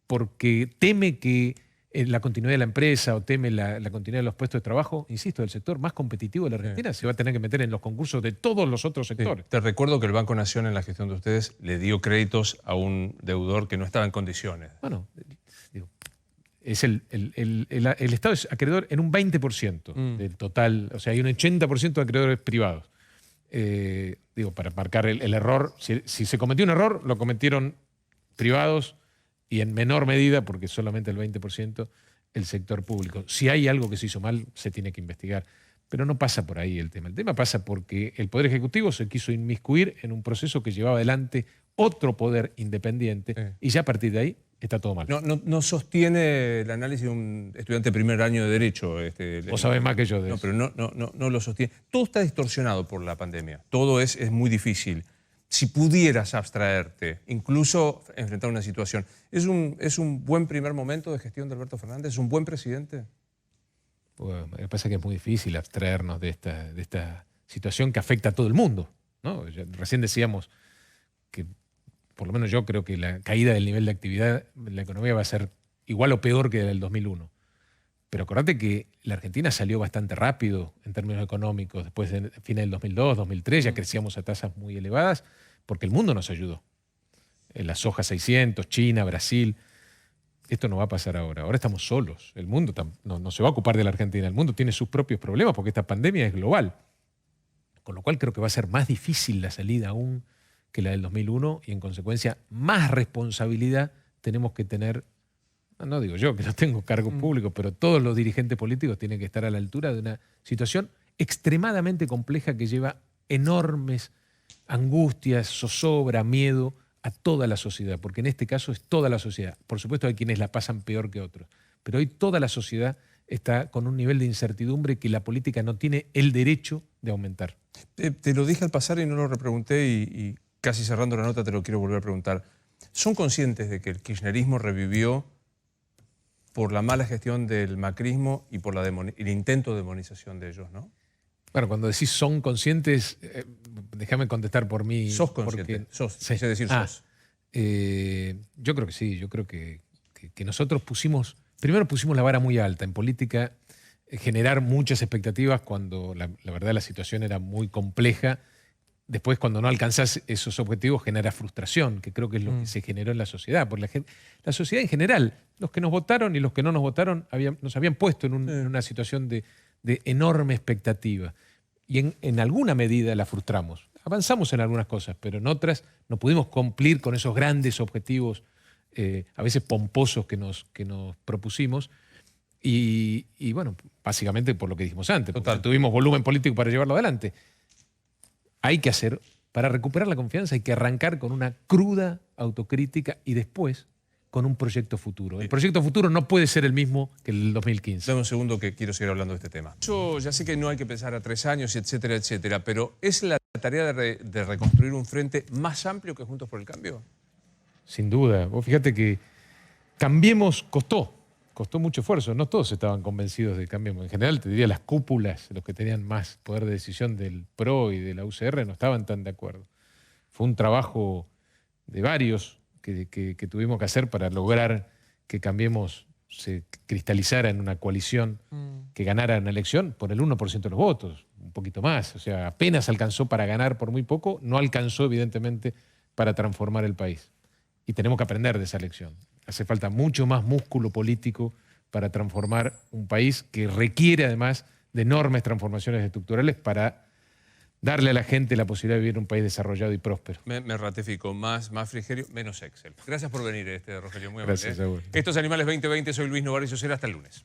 porque teme que la continuidad de la empresa o teme la continuidad de los puestos de trabajo, insisto, del sector más competitivo de la Argentina, se va a tener que meter en los concursos de todos los otros sectores. Te recuerdo que el Banco Nación, en la gestión de ustedes, le dio créditos a un deudor que no estaba en condiciones. Bueno, es el Estado es acreedor en un 20% del total, o sea, hay un 80% de acreedores privados. Para marcar el error, si se cometió un error, lo cometieron privados y en menor medida, porque solamente el 20%, el sector público. Si hay algo que se hizo mal, se tiene que investigar. Pero no pasa por ahí el tema. El tema pasa porque el Poder Ejecutivo se quiso inmiscuir en un proceso que llevaba adelante otro poder independiente y ya a partir de ahí está todo mal. No sostiene el análisis de un estudiante de primer año de Derecho. Vos sabés más que yo de eso. Pero no lo sostiene. Todo está distorsionado por la pandemia. Todo es muy difícil. Si pudieras abstraerte, incluso enfrentar una situación, ¿es un buen primer momento de gestión de Alberto Fernández? ¿Es un buen presidente? Bueno, me pasa que es muy difícil abstraernos de esta situación que afecta a todo el mundo, ¿no? Recién decíamos que, por lo menos yo creo que la caída del nivel de actividad en la economía va a ser igual o peor que la del 2001. Pero acordate que la Argentina salió bastante rápido en términos económicos. Después de fines del 2002, 2003, ya crecíamos a tasas muy elevadas porque el mundo nos ayudó. La soja 600, China, Brasil. Esto no va a pasar ahora. Ahora estamos solos. El mundo no se va a ocupar de la Argentina. El mundo tiene sus propios problemas porque esta pandemia es global. Con lo cual creo que va a ser más difícil la salida aún que la del 2001 y en consecuencia más responsabilidad tenemos que tener. No digo yo que no tengo cargos públicos, pero todos los dirigentes políticos tienen que estar a la altura de una situación extremadamente compleja que lleva enormes angustias, zozobra, miedo a toda la sociedad, porque en este caso es toda la sociedad. Por supuesto hay quienes la pasan peor que otros, pero hoy toda la sociedad está con un nivel de incertidumbre que la política no tiene el derecho de aumentar. Te lo dije al pasar y no lo repregunté y casi cerrando la nota te lo quiero volver a preguntar. ¿Son conscientes de que el kirchnerismo revivió por la mala gestión del macrismo y por el intento de demonización de ellos, no? Bueno, cuando decís son conscientes, déjame contestar por mí. ¿Sos consciente? Sos, sí. quise decir sos. Yo creo que sí, yo creo que nosotros primero pusimos la vara muy alta. En política, generar muchas expectativas cuando la verdad la situación era muy compleja. Después, cuando no alcanzás esos objetivos, genera frustración, que creo que es lo que se generó en la sociedad. Porque la sociedad en general, los que nos votaron y los que no nos votaron, nos habían puesto en una situación de enorme expectativa. Y en alguna medida la frustramos. Avanzamos en algunas cosas, pero en otras no pudimos cumplir con esos grandes objetivos, a veces pomposos que nos propusimos. Y bueno, básicamente por lo que dijimos antes, porque no tuvimos volumen político para llevarlo adelante. Hay que hacer, para recuperar la confianza, hay que arrancar con una cruda autocrítica y después con un proyecto futuro. El proyecto futuro no puede ser el mismo que el 2015. Dame un segundo que quiero seguir hablando de este tema. Yo ya sé que no hay que pensar a 3 años, etcétera, etcétera, pero ¿es la tarea de reconstruir un frente más amplio que Juntos por el Cambio? Sin duda. Vos fíjate que Cambiemos costó mucho esfuerzo. No todos estaban convencidos de Cambiemos. En general, te diría, las cúpulas, los que tenían más poder de decisión del PRO y de la UCR, no estaban tan de acuerdo. Fue un trabajo de varios que tuvimos que hacer para lograr que Cambiemos se cristalizara en una coalición que ganara una elección por el 1% de los votos, un poquito más. O sea, apenas alcanzó para ganar por muy poco, no alcanzó, evidentemente, para transformar el país. Y tenemos que aprender de esa lección. Hace falta mucho más músculo político para transformar un país que requiere, además, de enormes transformaciones estructurales para darle a la gente la posibilidad de vivir en un país desarrollado y próspero. Me ratifico, más Frigerio, menos Excel. Gracias por venir, Rogelio, muy amable. Gracias, Saúl. Estos Animales 2020, soy Luis Novares y será hasta el lunes.